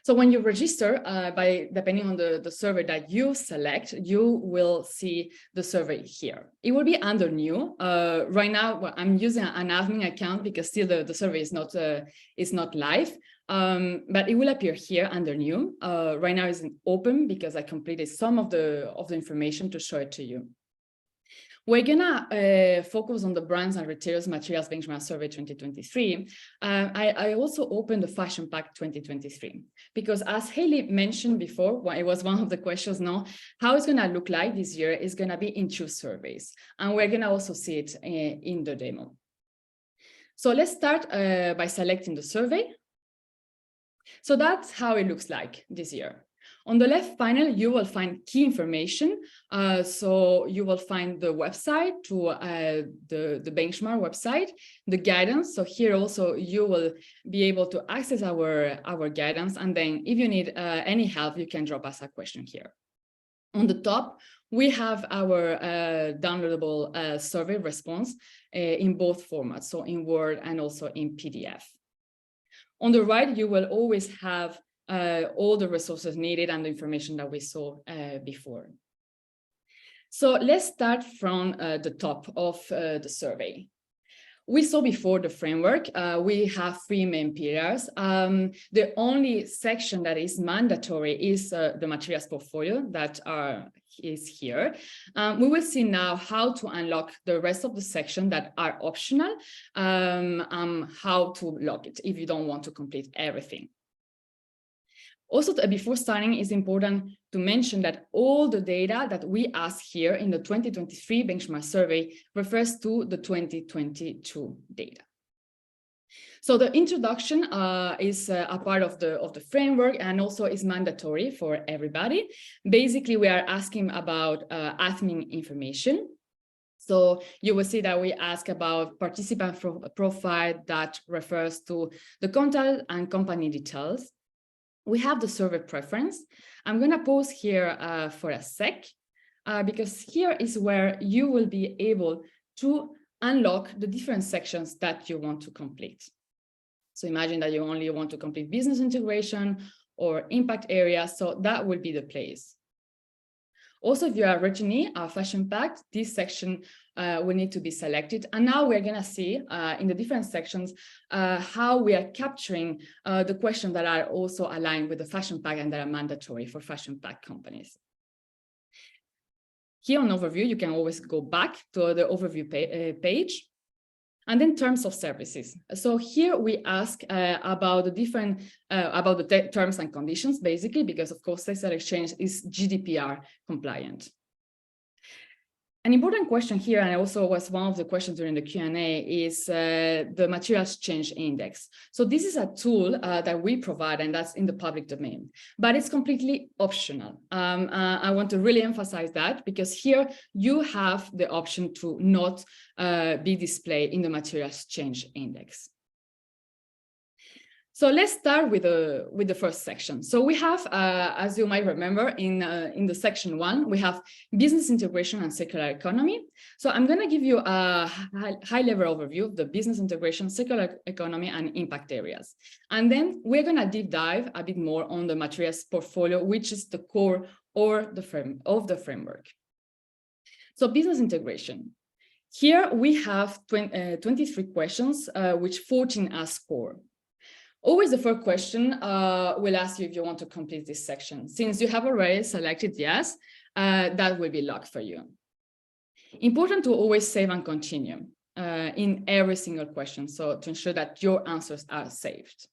So when you register, depending on the survey that you select, you will see the survey here. It will be under new. Right now, well, I'm using an admin account because still the survey is not live, but it will appear here under new. Right now it's open because I completed some of the information to show it to you. We're gonna focus on the brands and retailers materials benchmark survey 2023. I also opened the fashion pack 2023 because, as Haley mentioned before, well, it was one of the questions. Now, how it's gonna look like this year is gonna be in 2 surveys, and we're gonna also see it in the demo. So let's start by selecting the survey. So that's how it looks like this year. On the left panel, you will find key information. So you will find the website to the benchmark website, the guidance. So here also you will be able to access our guidance. And then if you need any help, you can drop us a question here. On the top, we have our downloadable survey response in both formats, so in Word and also in PDF. On the right, you will always have all the resources needed and the information that we saw before. So let's start from the top of the survey. We saw before the framework, we have 3 main pillars. The only section that is mandatory is the materials portfolio that is here. We will see now how to unlock the rest of the section that are optional, how to lock it if you don't want to complete everything. Also, before starting, it's important to mention that all the data that we ask here in the 2023 benchmark survey refers to the 2022 data. So the introduction is a part of the framework and also is mandatory for everybody. Basically, we are asking about admin information. So you will see that we ask about participant profile that refers to the contact and company details. We have the survey preference. I'm going to pause here for a sec, because here is where you will be able to unlock the different sections that you want to complete. So imagine that you only want to complete business integration or impact areas, so that will be the place. Also, if you are originally fashion packed, this section will need to be selected. And now we're going to see in the different sections how we are capturing the questions that are also aligned with the fashion pack and that are mandatory for fashion pack companies. Here on overview, you can always go back to the overview page. And then terms of services. So here we ask about the different, about the terms and conditions, basically, because of course, Textile Exchange is GDPR compliant. An important question here, and also was one of the questions during the Q&A, is the materials change index. So this is a tool that we provide, and that's in the public domain, but it's completely optional. I want to really emphasize that because here you have the option to not be displayed in the materials change index. So let's start with the first section. So we have, as you might remember, in the section 1, we have business integration and circular economy. So I'm going to give you a high-level overview of the business integration, circular economy, and impact areas. And then we're going to deep dive a bit more on the materials portfolio, which is the core or the framework. So business integration. Here we have 23 questions, which 14 are core. Always the first question will ask you if you want to complete this section. Since you have already selected yes, that will be locked for you. Important to always save and continue in every single question, so to ensure that your answers are saved.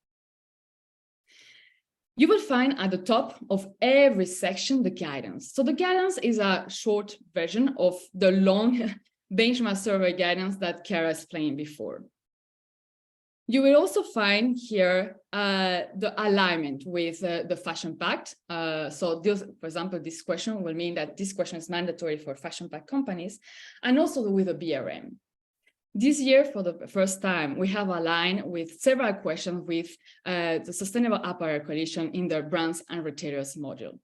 You will find at the top of every section the guidance. So the guidance is a short version of the long benchmark survey guidance that Chiara explained before. You will also find here the alignment with the Fashion Pact. So this, for example, this question will mean that this question is mandatory for Fashion Pact companies, and also with the BRM. This year, for the first time, we have aligned with several questions with the Sustainable Apparel Coalition in their brands and retailers module.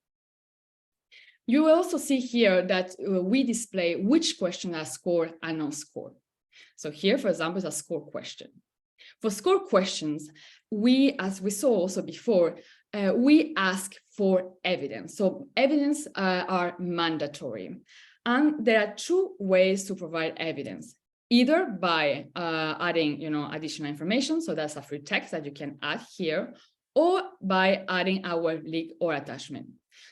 You will also see here that we display which questions are scored and non-scored. So here, for example, is a score question. For score questions, we, as we saw also before, we ask for evidence. So evidence are mandatory. And there are two ways to provide evidence, either by adding, additional information. So that's a free text that you can add here, or by adding our link or attachment.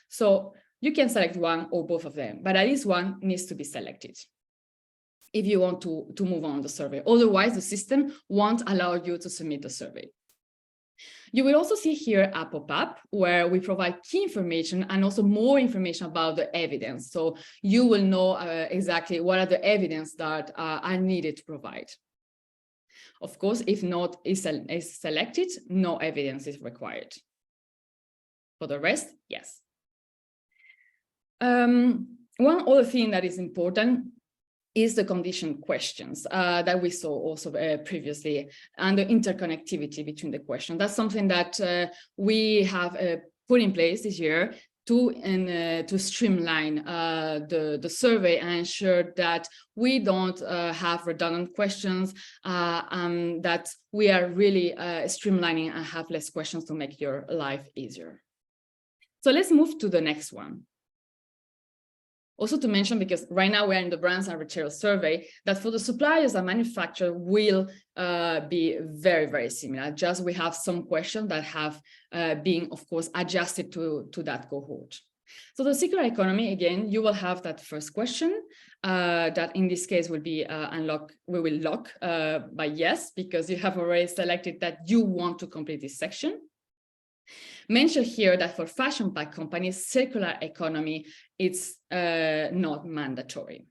So you can select one or both of them, but at least one needs to be selected if you want to move on the survey. Otherwise, the system won't allow you to submit the survey. You will also see here a pop-up where we provide key information and also more information about the evidence. So you will know exactly what are the evidence that are needed to provide. Of course, if not is selected, no evidence is required. For the rest, yes. One other thing that is important is the condition questions that we saw also previously, and the interconnectivity between the questions. That's something that we have put in place this year to streamline the survey and ensure that we don't have redundant questions, and that we are really streamlining and have less questions to make your life easier. So let's move to the next one. Also to mention, because right now we're in the brands and retail survey, that for the suppliers and manufacturers will be very, very similar. Just we have some questions that have been, of course, adjusted to that cohort. So the circular economy, again, you will have that first question that in this case will be we will lock by yes, because you have already selected that you want to complete this section. Mention here that for Fashion Pact companies, circular economy, it's not mandatory.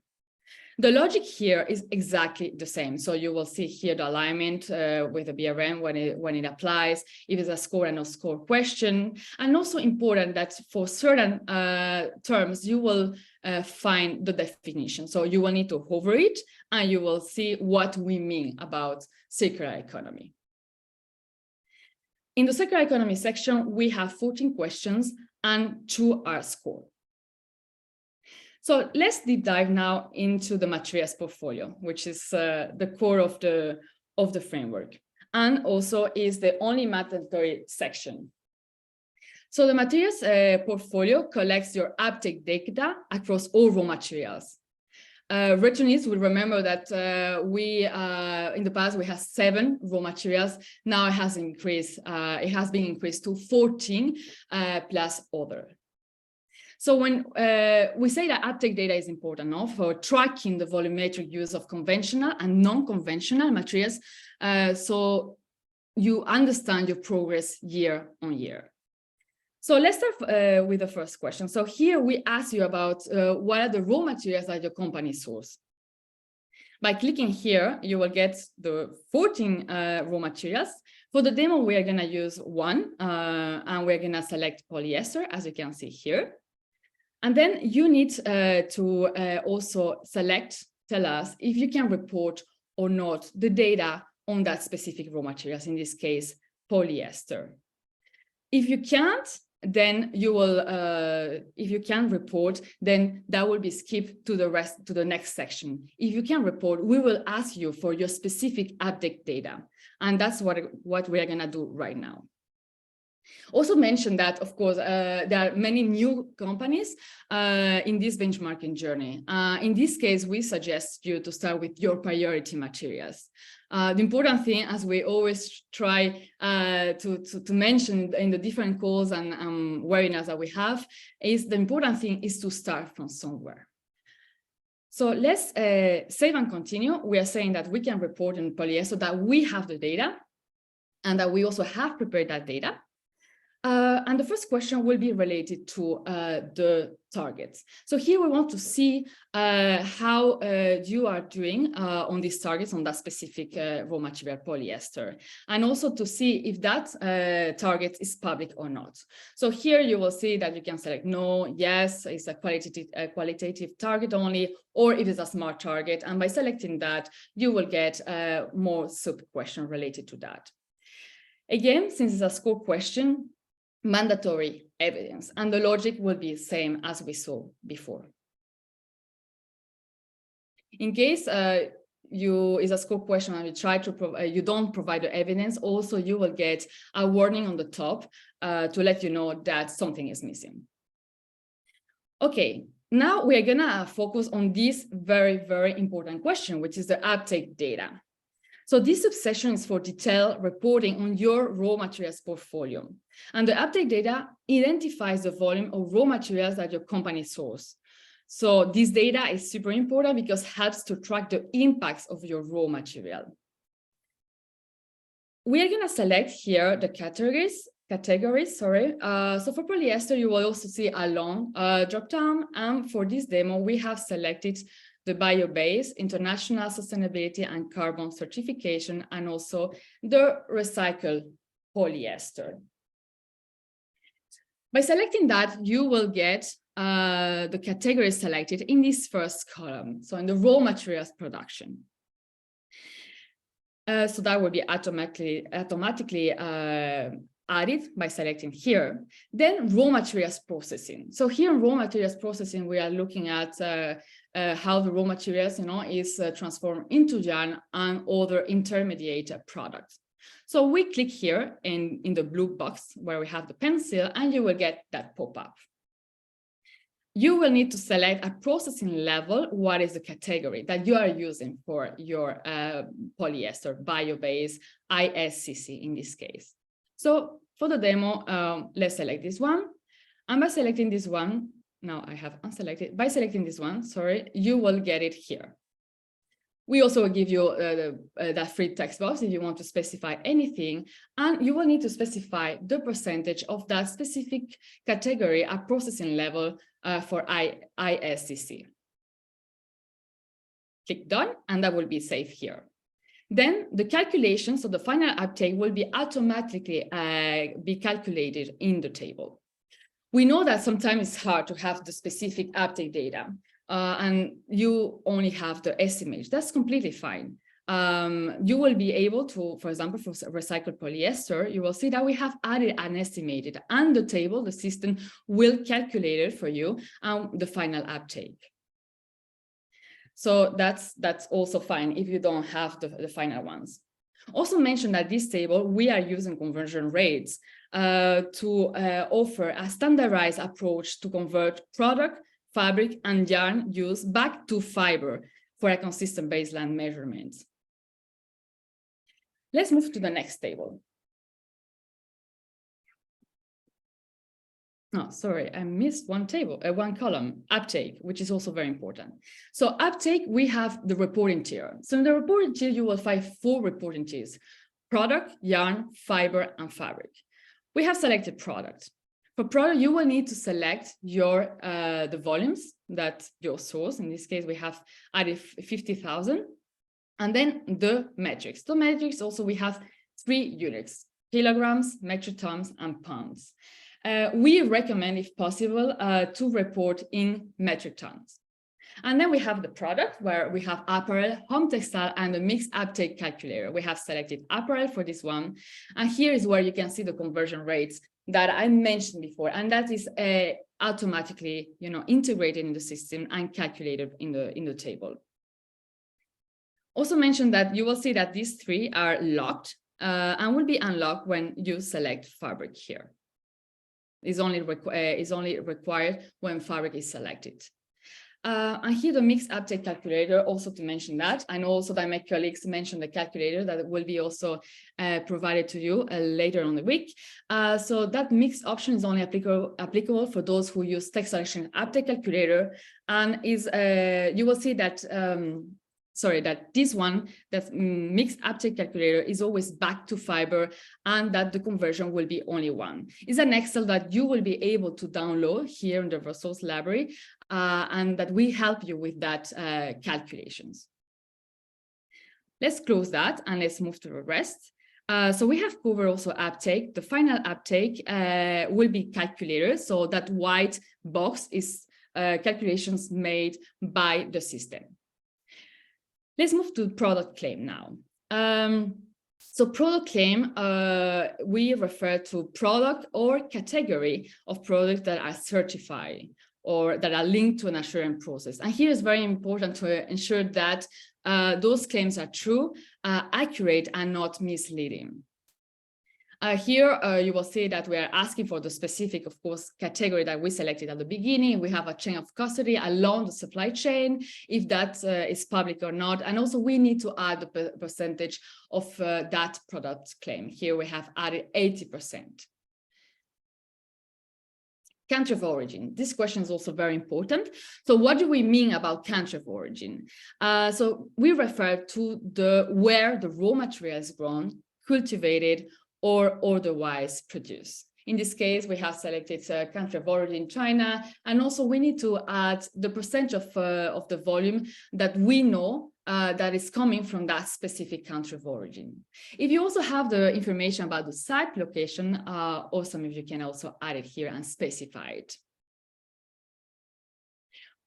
The logic here is exactly the same. So you will see here the alignment with the BRM when it applies, if it's a score and no score question. And also important that for certain terms, you will find the definition. So you will need to hover it and you will see what we mean about circular economy. In the circular economy section, we have 14 questions and 2 are scored. So let's deep dive now into the materials portfolio, which is the core of the framework, and also is the only mandatory section. So the materials portfolio collects your uptake data across all raw materials. Returnees will remember that in the past we had 7 raw materials. Now it has increased. It has been increased to 14 plus other. So when we say that uptake data is important for tracking the volumetric use of conventional and non-conventional materials, so you understand your progress year on year. So let's start with the first question. So here we ask you about what are the raw materials that your company source. By clicking here, you will get the 14 raw materials. For the demo, we are going to use one, and we're going to select polyester, as you can see here. And then you need to also tell us if you can report or not the data on that specific raw materials, in this case, polyester. If you can't, then you will, if you can report, then that will be skipped to the next section. If you can report, we will ask you for your specific update data. And that's what we are going to do right now. Also mention that, of course, there are many new companies in this benchmarking journey. In this case, we suggest you to start with your priority materials. The important thing, as we always try to mention in the different calls and webinars that we have, is the important thing is to start from somewhere. So let's save and continue. We are saying that we can report in polyester, that we have the data and that we also have prepared that data. And the first question will be related to the targets. So here we want to see how you are doing on these targets on that specific raw material polyester, and also to see if that target is public or not. So here you will see that you can select no, yes, it's a qualitative target only, or if it's a smart target. And by selecting that, you will get more sub-questions related to that. Again, since it's a score question, mandatory evidence, and the logic will be the same as we saw before. In case is a scope question and you try to you don't provide the evidence, also you will get a warning on the top to let you know that something is missing. Okay, now we are gonna focus on this very, very important question, which is the uptake data. So this subsection is for detailed reporting on your raw materials portfolio. And the uptake data identifies the volume of raw materials that your company sources. So this data is super important because it helps to track the impacts of your raw material. We are going to select here the categories. So for polyester, you will also see a long drop-down. And for this demo, we have selected the bio-based, international sustainability and carbon certification, and also the recycled polyester. By selecting that, you will get the categories selected in this first column, so in the raw materials production. So that will be automatically added by selecting here. Then raw materials processing. So here in raw materials processing, we are looking at how the raw materials, is transformed into yarn and other intermediate products. So we click here in the blue box where we have the pencil, and you will get that pop-up. You will need to select a processing level. What is the category that you are using for your polyester, bio-based, ISCC in this case? So for the demo, let's select this one. And by selecting this one, now I have unselected. By selecting this one, sorry, you will get it here. We also will give you that free text box if you want to specify anything, and you will need to specify the percentage of that specific category at processing level for ISCC. Click done, and that will be saved here. Then the calculation, so the final uptake will be automatically be calculated in the table. We know that sometimes it's hard to have the specific uptake data. And you only have the estimate. That's completely fine. You will be able to, for example, for recycled polyester, you will see that we have added an estimated, and the table, the system will calculate it for you the final uptake. So that's also fine if you don't have the final ones. Also mention that this table, we are using conversion rates to offer a standardized approach to convert product, fabric, and yarn use back to fiber for a consistent baseline measurement. Let's move to the next table. Oh, sorry, I missed one table, one column, uptake, which is also very important. So uptake, we have the reporting tier. So in the reporting tier, you will find 4 reporting tiers: product, yarn, fiber, and fabric. We have selected product. For product, you will need to select your the volumes that your source. In this case, we have added 50,000, and then the metrics. The metrics also we have 3 units: kilograms, metric tons, and pounds. We recommend, if possible, to report in metric tons. And then we have the product, where we have apparel, home textile, and the mixed uptake calculator. We have selected apparel for this one, and here is where you can see the conversion rates that I mentioned before, and that is automatically, integrated in the system and calculated in the table. Also mention that you will see that these 3 are locked and will be unlocked when you select fabric here. Is only required when fabric is selected. And here the mixed uptake calculator, also to mention that, and also that my colleagues mentioned the calculator that will be also provided to you later on the week. So that mixed option is only applicable for those who use Textile uptake calculator, and is you will see that that this one, that mixed uptake calculator, is always back to fiber, and that the conversion will be only one. It's an Excel that you will be able to download here in the resource library, and that will help you with that calculations. Let's close that and let's move to the rest. So we have covered also uptake. The final uptake will be calculated. So that white box is calculations made by the system. Let's move to product claim now. So product claim, we refer to product or category of products that are certified or that are linked to an assurance process. And here is very important to ensure that those claims are true, accurate, and not misleading. Here you will see that we are asking for the specific, of course, category that we selected at the beginning. We have a chain of custody along the supply chain, if that is public or not. And also we need to add the percentage of that product claim. Here we have added 80%. Country of origin. This question is also very important. So what do we mean about country of origin? So we refer to where the raw material is grown, cultivated, or otherwise produced. In this case, we have selected country of origin, China, and also we need to add the percentage of the volume that we know that is coming from that specific country of origin. If you also have the information about the site location, awesome if you can also add it here and specify it.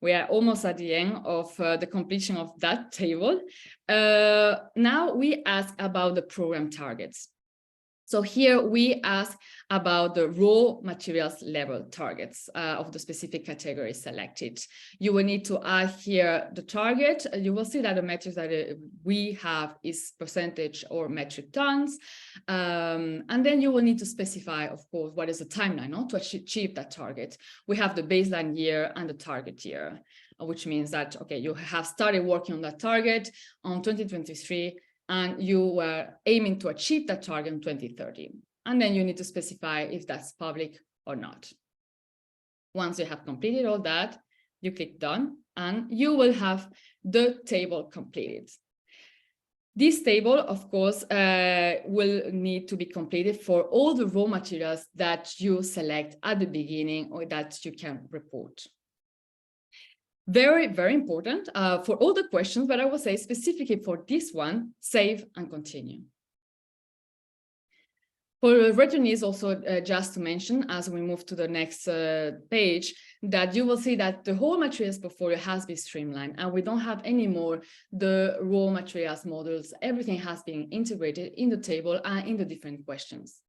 We are almost at the end of the completion of that table. Now we ask about the program targets. So here we ask about the raw materials level targets of the specific category selected. You will need to add here the target. You will see that the metrics that we have is percentage or metric tons. And then you will need to specify, of course, what is the timeline to achieve that target. We have the baseline year and the target year, which means that, okay, you have started working on that target on 2023, and you were aiming to achieve that target in 2030. And then you need to specify if that's public or not. Once you have completed all that, you click done, and you will have the table completed. This table, of course, will need to be completed for all the raw materials that you select at the beginning or that you can report. Very, very important for all the questions, but I will say specifically for this one, save and continue. For returnees also, just to mention, as we move to the next page, that you will see that the whole materials portfolio has been streamlined and we don't have anymore the raw materials models. Everything has been integrated in the table and in the different questions.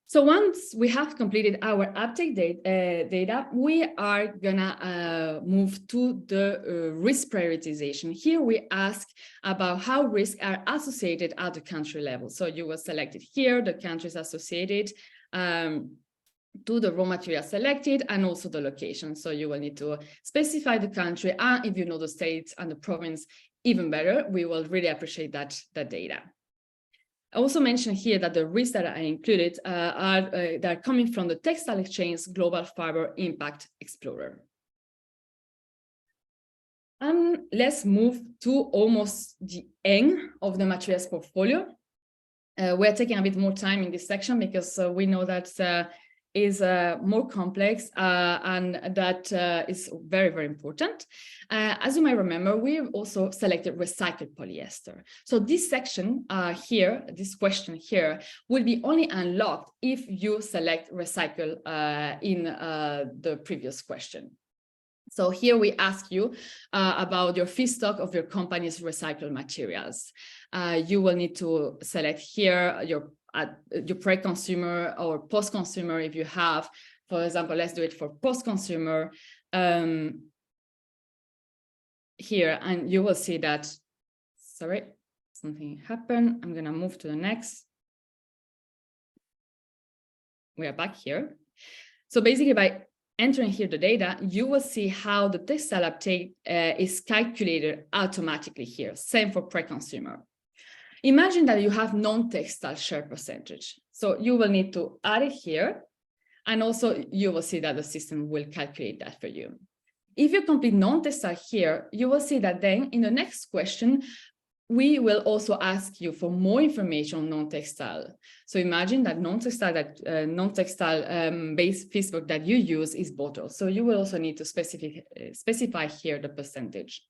So once we have completed our uptake data, we are gonna move to the risk prioritization. Here we ask about how risks are associated at the country level. So you will select it here, the countries associated to the raw material selected and also the location. So you will need to specify the country, and if you know the state and the province, even better. We will really appreciate that data. I also mentioned here that the risks that are included are coming from the Textile Exchange Global Fiber Impact Explorer. And let's move to almost the end of the materials portfolio. We're taking a bit more time in this section because we know that is more complex and that is very, very important. As you might remember, we also selected recycled polyester. So this section here, this question here, will be only unlocked if you select recycle in the previous question. So here we ask you about your feedstock of your company's recycled materials. You will need to select here your pre-consumer or post-consumer if you have. For example, let's do it for post-consumer here, and you will see that, sorry, something happened. I'm going to move to the next. We are back here. So basically by entering here the data, you will see how the textile uptake is calculated automatically here. Same for pre-consumer. Imagine that you have non-textile share percentage. So you will need to add it here. And also you will see that the system will calculate that for you. If you complete non-textile here, you will see that then in the next question, we will also ask you for more information on non-textile. So imagine that non-textile based feedstock that you use is bottle. So you will also need to specify here the percentage.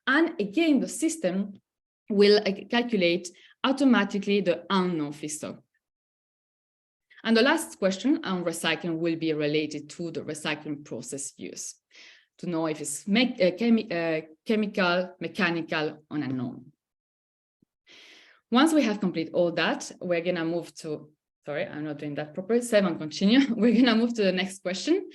And again, the system will calculate automatically the unknown feedstock. And the last question on recycling will be related to the recycling process use, to know if it's chemical, mechanical, or unknown. Once we have completed all that, we're going to move to, sorry, I'm not doing that properly, 7, continue. We're going to move to the next question,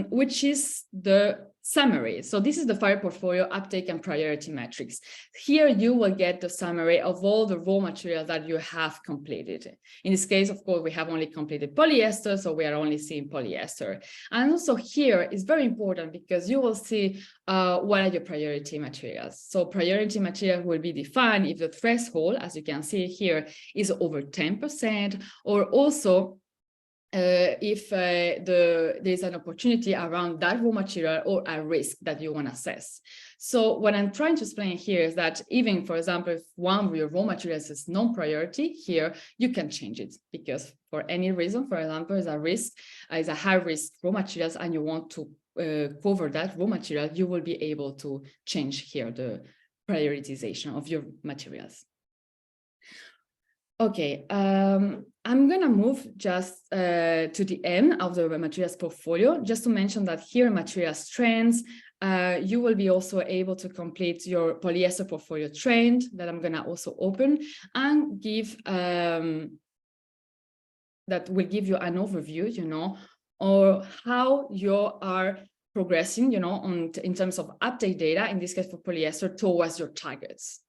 which is the summary. So this is the fire portfolio uptake and priority metrics. Here you will get the summary of all the raw materials that you have completed. In this case, of course, we have only completed polyester, so we are only seeing polyester. And also here is very important because you will see what are your priority materials. So priority material will be defined if the threshold, as you can see here, is over 10%, or also if there's an opportunity around that raw material or a risk that you want to assess. So what I'm trying to explain here is that even, for example, if one of your raw materials is non-priority, here you can change it because for any reason, for example, is a risk, is a high risk raw materials, and you want to cover that raw material, you will be able to change here the prioritization of your materials. Okay, I'm gonna move just to the end of the materials portfolio, just to mention that here in materials trends, you will be also able to complete your polyester portfolio trend that I'm gonna also open and give, that will give you an overview, you know, or how you are progressing, you know, in terms of update data, in this case for polyester, towards your targets.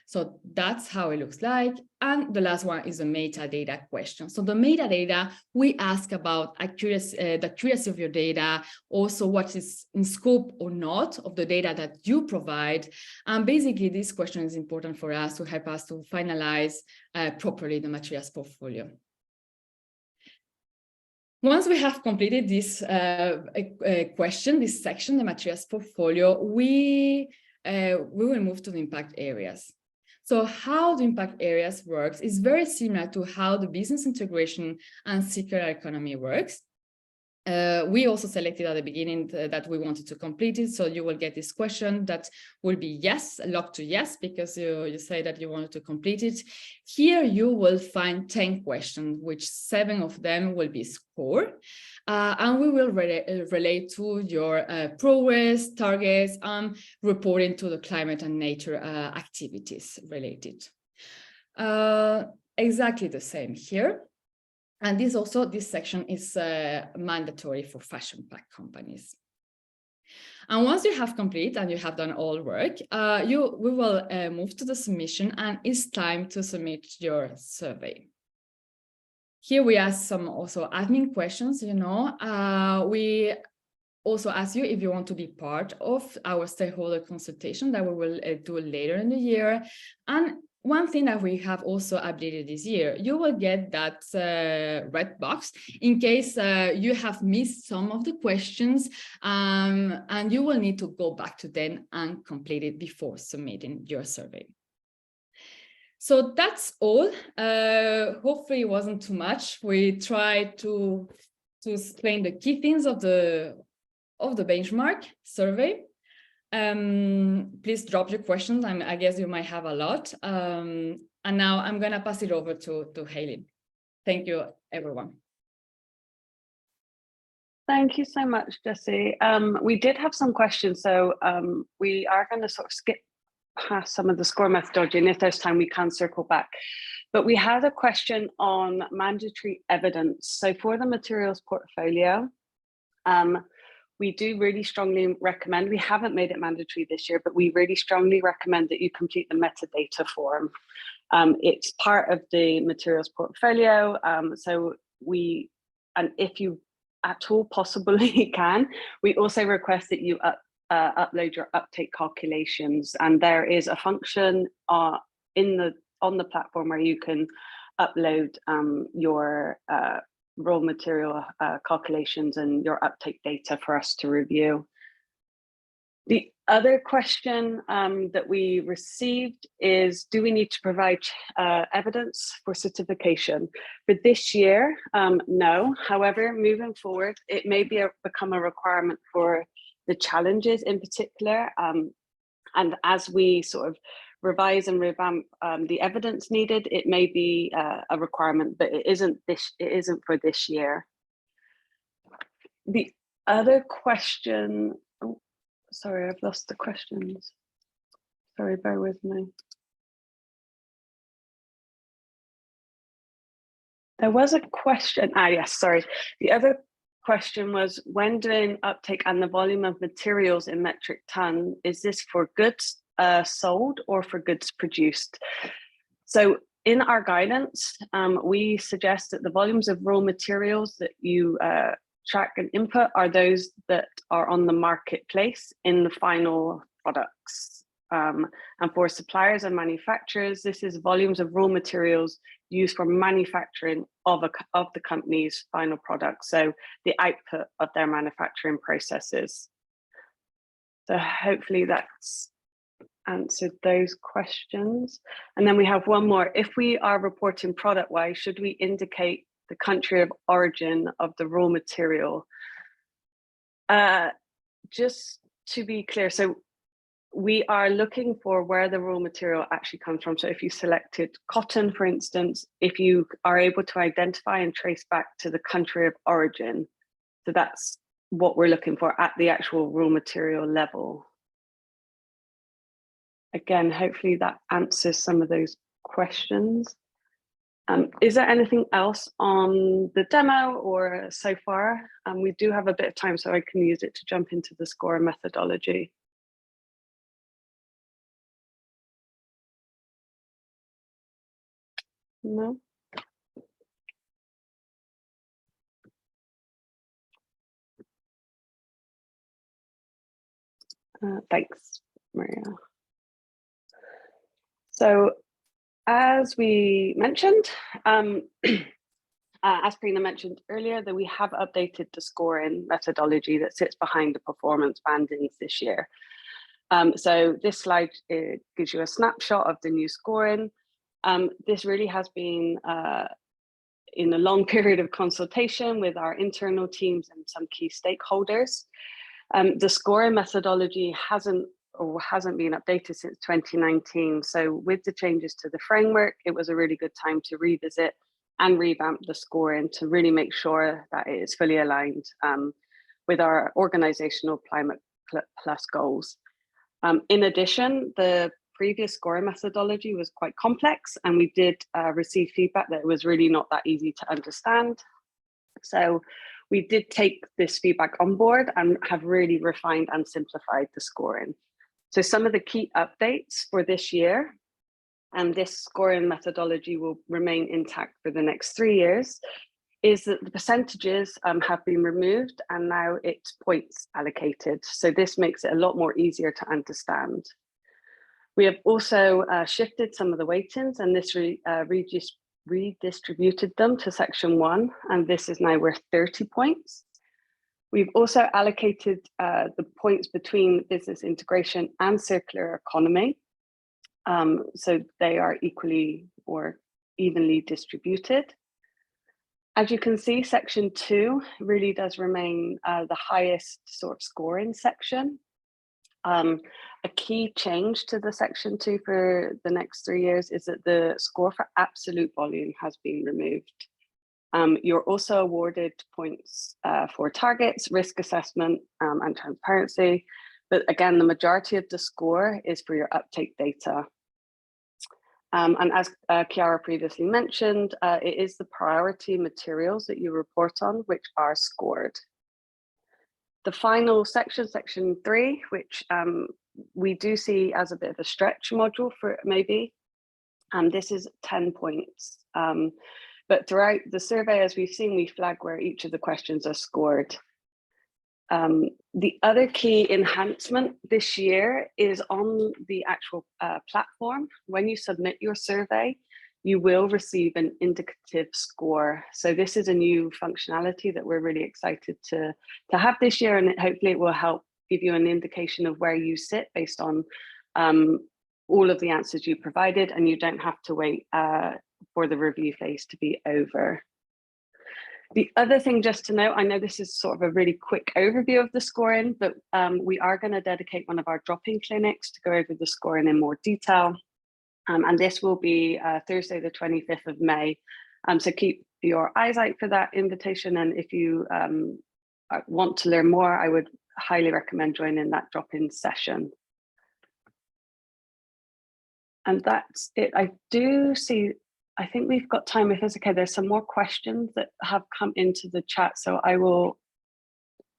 So that's how it looks like. And the last one is the metadata question. So the metadata, we ask about accuracy, the accuracy of your data, also what is in scope or not of the data that you provide. And basically, this question is important for us to help us to finalize properly the materials portfolio. Once we have completed this question, this section, the materials portfolio, we will move to the impact areas. So how the impact areas works is very similar to how the business integration and circular economy works. We also selected at the beginning that we wanted to complete it. So you will get this question that will be yes, locked to yes, because you say that you wanted to complete it. Here you will find 10 questions, which 7 of them will be score. And we will relate to your progress, targets, and reporting to the climate and nature activities related. Exactly the same here. And this section is mandatory for fashion pack companies. And once you have completed and you have done all work, we will move to the submission, and it's time to submit your survey. Here we ask some also admin questions, you know. We also ask you if you want to be part of our stakeholder consultation that we will do later in the year. And one thing that we have also updated this year, you will get that red box in case you have missed some of the questions, and you will need to go back to them and complete it before submitting your survey. So that's all. Hopefully it wasn't too much. We tried to explain the key things of the benchmark survey. Please drop your questions. I guess you might have a lot. And now I'm going to pass it over to Hayley. Thank you, everyone. Thank you so much, Jessie. We did have some questions, so we are going to sort of skip past some of the score methodology, and if there's time, we can circle back. But we had a question on mandatory evidence. So for the materials portfolio, we do really strongly recommend, we haven't made it mandatory this year, but we really strongly recommend that you complete the metadata form. It's part of the materials portfolio. So and if you at all possibly can, we also request that you upload your uptake calculations. And there is a function on the platform where you can upload your raw material calculations and your uptake data for us to review. The other question that we received is, do we need to provide evidence for certification? For this year, no. However, moving forward, it may become a requirement for the challenges in particular. And as we sort of revise and revamp the evidence needed, it may be a requirement, but it isn't for this year. The other question, oh, sorry, I've lost the questions. Sorry, bear with me. There was a question, yes, sorry. The other question was, when doing uptake and the volume of materials in metric ton, is this for goods sold or for goods produced? So in our guidance, we suggest that the volumes of raw materials that you track and input are those that are on the marketplace in the final products. And for suppliers and manufacturers, this is volumes of raw materials used for manufacturing of the company's final product, so the output of their manufacturing processes. So hopefully that's answered those questions. And then we have one more. If we are reporting product-wise, should we indicate the country of origin of the raw material? Just to be clear, so we are looking for where the raw material actually comes from. So if you selected cotton, for instance, if you are able to identify and trace back to the country of origin, so that's what we're looking for at the actual raw material level. Again, hopefully that answers some of those questions. Is there anything else on the demo or so far? We do have a bit of time, so I can use it to jump into the score methodology. No? Thanks, Maria. So as we mentioned, as Prina mentioned earlier, that we have updated the scoring methodology that sits behind the performance bandings this year. So this slide gives you a snapshot of the new scoring. This really has been in a long period of consultation with our internal teams and some key stakeholders. The scoring methodology hasn't been updated since 2019. So with the changes to the framework, it was a really good time to revisit and revamp the scoring to really make sure that it is fully aligned with our organizational Climate Plus goals. In addition, the previous scoring methodology was quite complex, and we did receive feedback that it was really not that easy to understand. So we did take this feedback on board and have really refined and simplified the scoring. So some of the key updates for this year, and this scoring methodology will remain intact for the next 3 years, is that the percentages have been removed and now it's points allocated. So this makes it a lot more easier to understand. We have also shifted some of the weightings, and this redistributed them to section 1, and this is now worth 30 points. We've also allocated the points between business integration and circular economy. So they are equally or evenly distributed. As you can see, section 2 really does remain the highest sort of scoring section. A key change to the section 2 for the next 3 years is that the score for absolute volume has been removed. You're also awarded points for targets, risk assessment, and transparency. But again, the majority of the score is for your uptake data. And as Chiara previously mentioned, it is the priority materials that you report on which are scored. The final section, section 3, which we do see as a bit of a stretch module for maybe, this is 10 points. But throughout the survey, as we've seen, we flag where each of the questions are scored. The other key enhancement this year is on the actual platform. When you submit your survey, you will receive an indicative score. So this is a new functionality that we're really excited to have this year, and hopefully it will help give you an indication of where you sit based on all of the answers you provided, and you don't have to wait for the review phase to be over. The other thing just to note, I know this is sort of a really quick overview of the scoring, but we are going to dedicate one of our drop-in clinics to go over the scoring in more detail. And this will be Thursday, the 25th of May. So keep your eyes out for that invitation. And if you want to learn more, I would highly recommend joining that drop-in session. And that's it. I do see, I think we've got time, if it's okay, there's some more questions that have come into the chat, so I will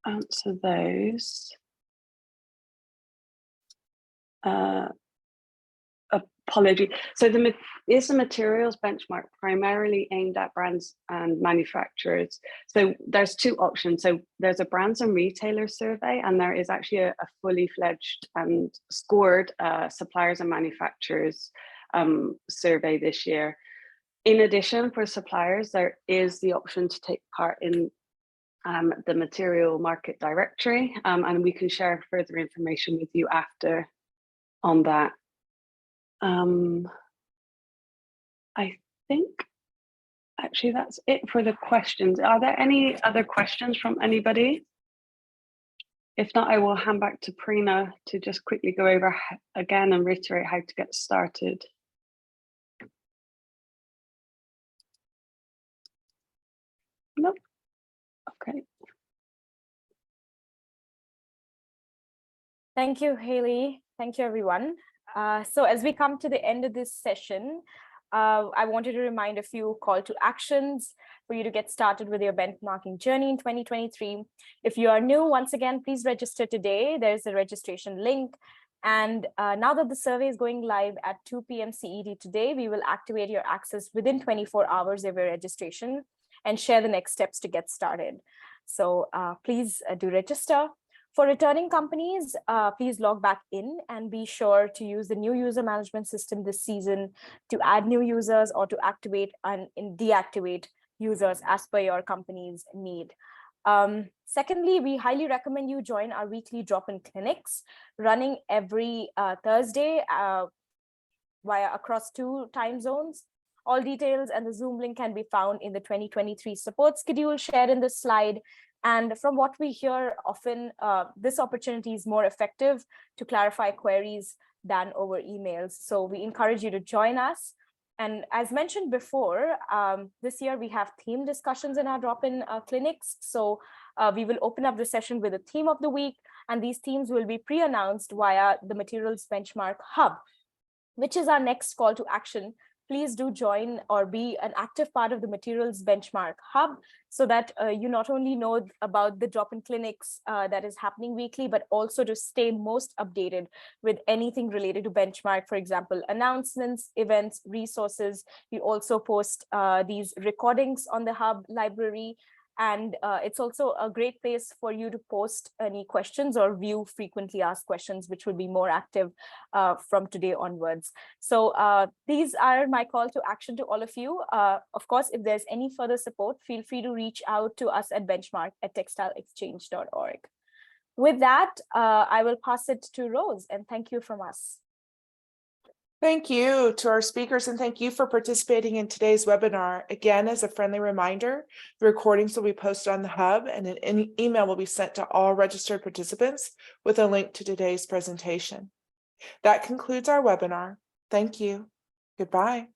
answer those. Apology. So is the materials benchmark primarily aimed at brands and manufacturers? So there's two options. So there's a brands and retailers survey, and there is actually a fully fledged and scored suppliers and manufacturers survey this year. In addition, for suppliers, there is the option to take part in the material market directory, and we can share further information with you after on that. I think actually that's it for the questions. Are there any other questions from anybody? If not, I will hand back to Prina to just quickly go over again and reiterate how to get started. Nope. Okay. Thank you, Haley. Thank you, everyone. So as we come to the end of this session, I wanted to remind a few call to actions for you to get started with your benchmarking journey in 2023. If you are new, once again, please register today. There's a registration link. And now that the survey is going live at 2 p.m. CET today, we will activate your access within 24 hours of your registration and share the next steps to get started. So please do register. For returning companies, please log back in and be sure to use the new user management system this season to add new users or to activate and deactivate users as per your company's need. Secondly, we highly recommend you join our weekly drop-in clinics running every Thursday across 2 time zones. All details and the Zoom link can be found in the 2023 support schedule shared in this slide. And from what we hear often, this opportunity is more effective to clarify queries than over emails. So we encourage you to join us. And as mentioned before, this year we have theme discussions in our drop-in clinics. So we will open up the session with a theme of the week, and these themes will be pre-announced via the Materials Benchmark Hub, which is our next call to action. Please do join or be an active part of the Materials Benchmark Hub so that you not only know about the drop-in clinics that is happening weekly, but also to stay most updated with anything related to benchmark, for example, announcements, events, resources. We also post these recordings on the Hub library. And it's also a great place for you to post any questions or view frequently asked questions, which will be more active from today onwards. So these are my call to action to all of you. Of course, if there's any further support, feel free to reach out to us at benchmark@textileexchange.org. With that, I will pass it to Rose, and thank you from us. Thank you to our speakers, and thank you for participating in today's webinar. Again, as a friendly reminder, the recordings will be posted on the Hub, and an email will be sent to all registered participants with a link to today's presentation. That concludes our webinar. Thank you. Goodbye.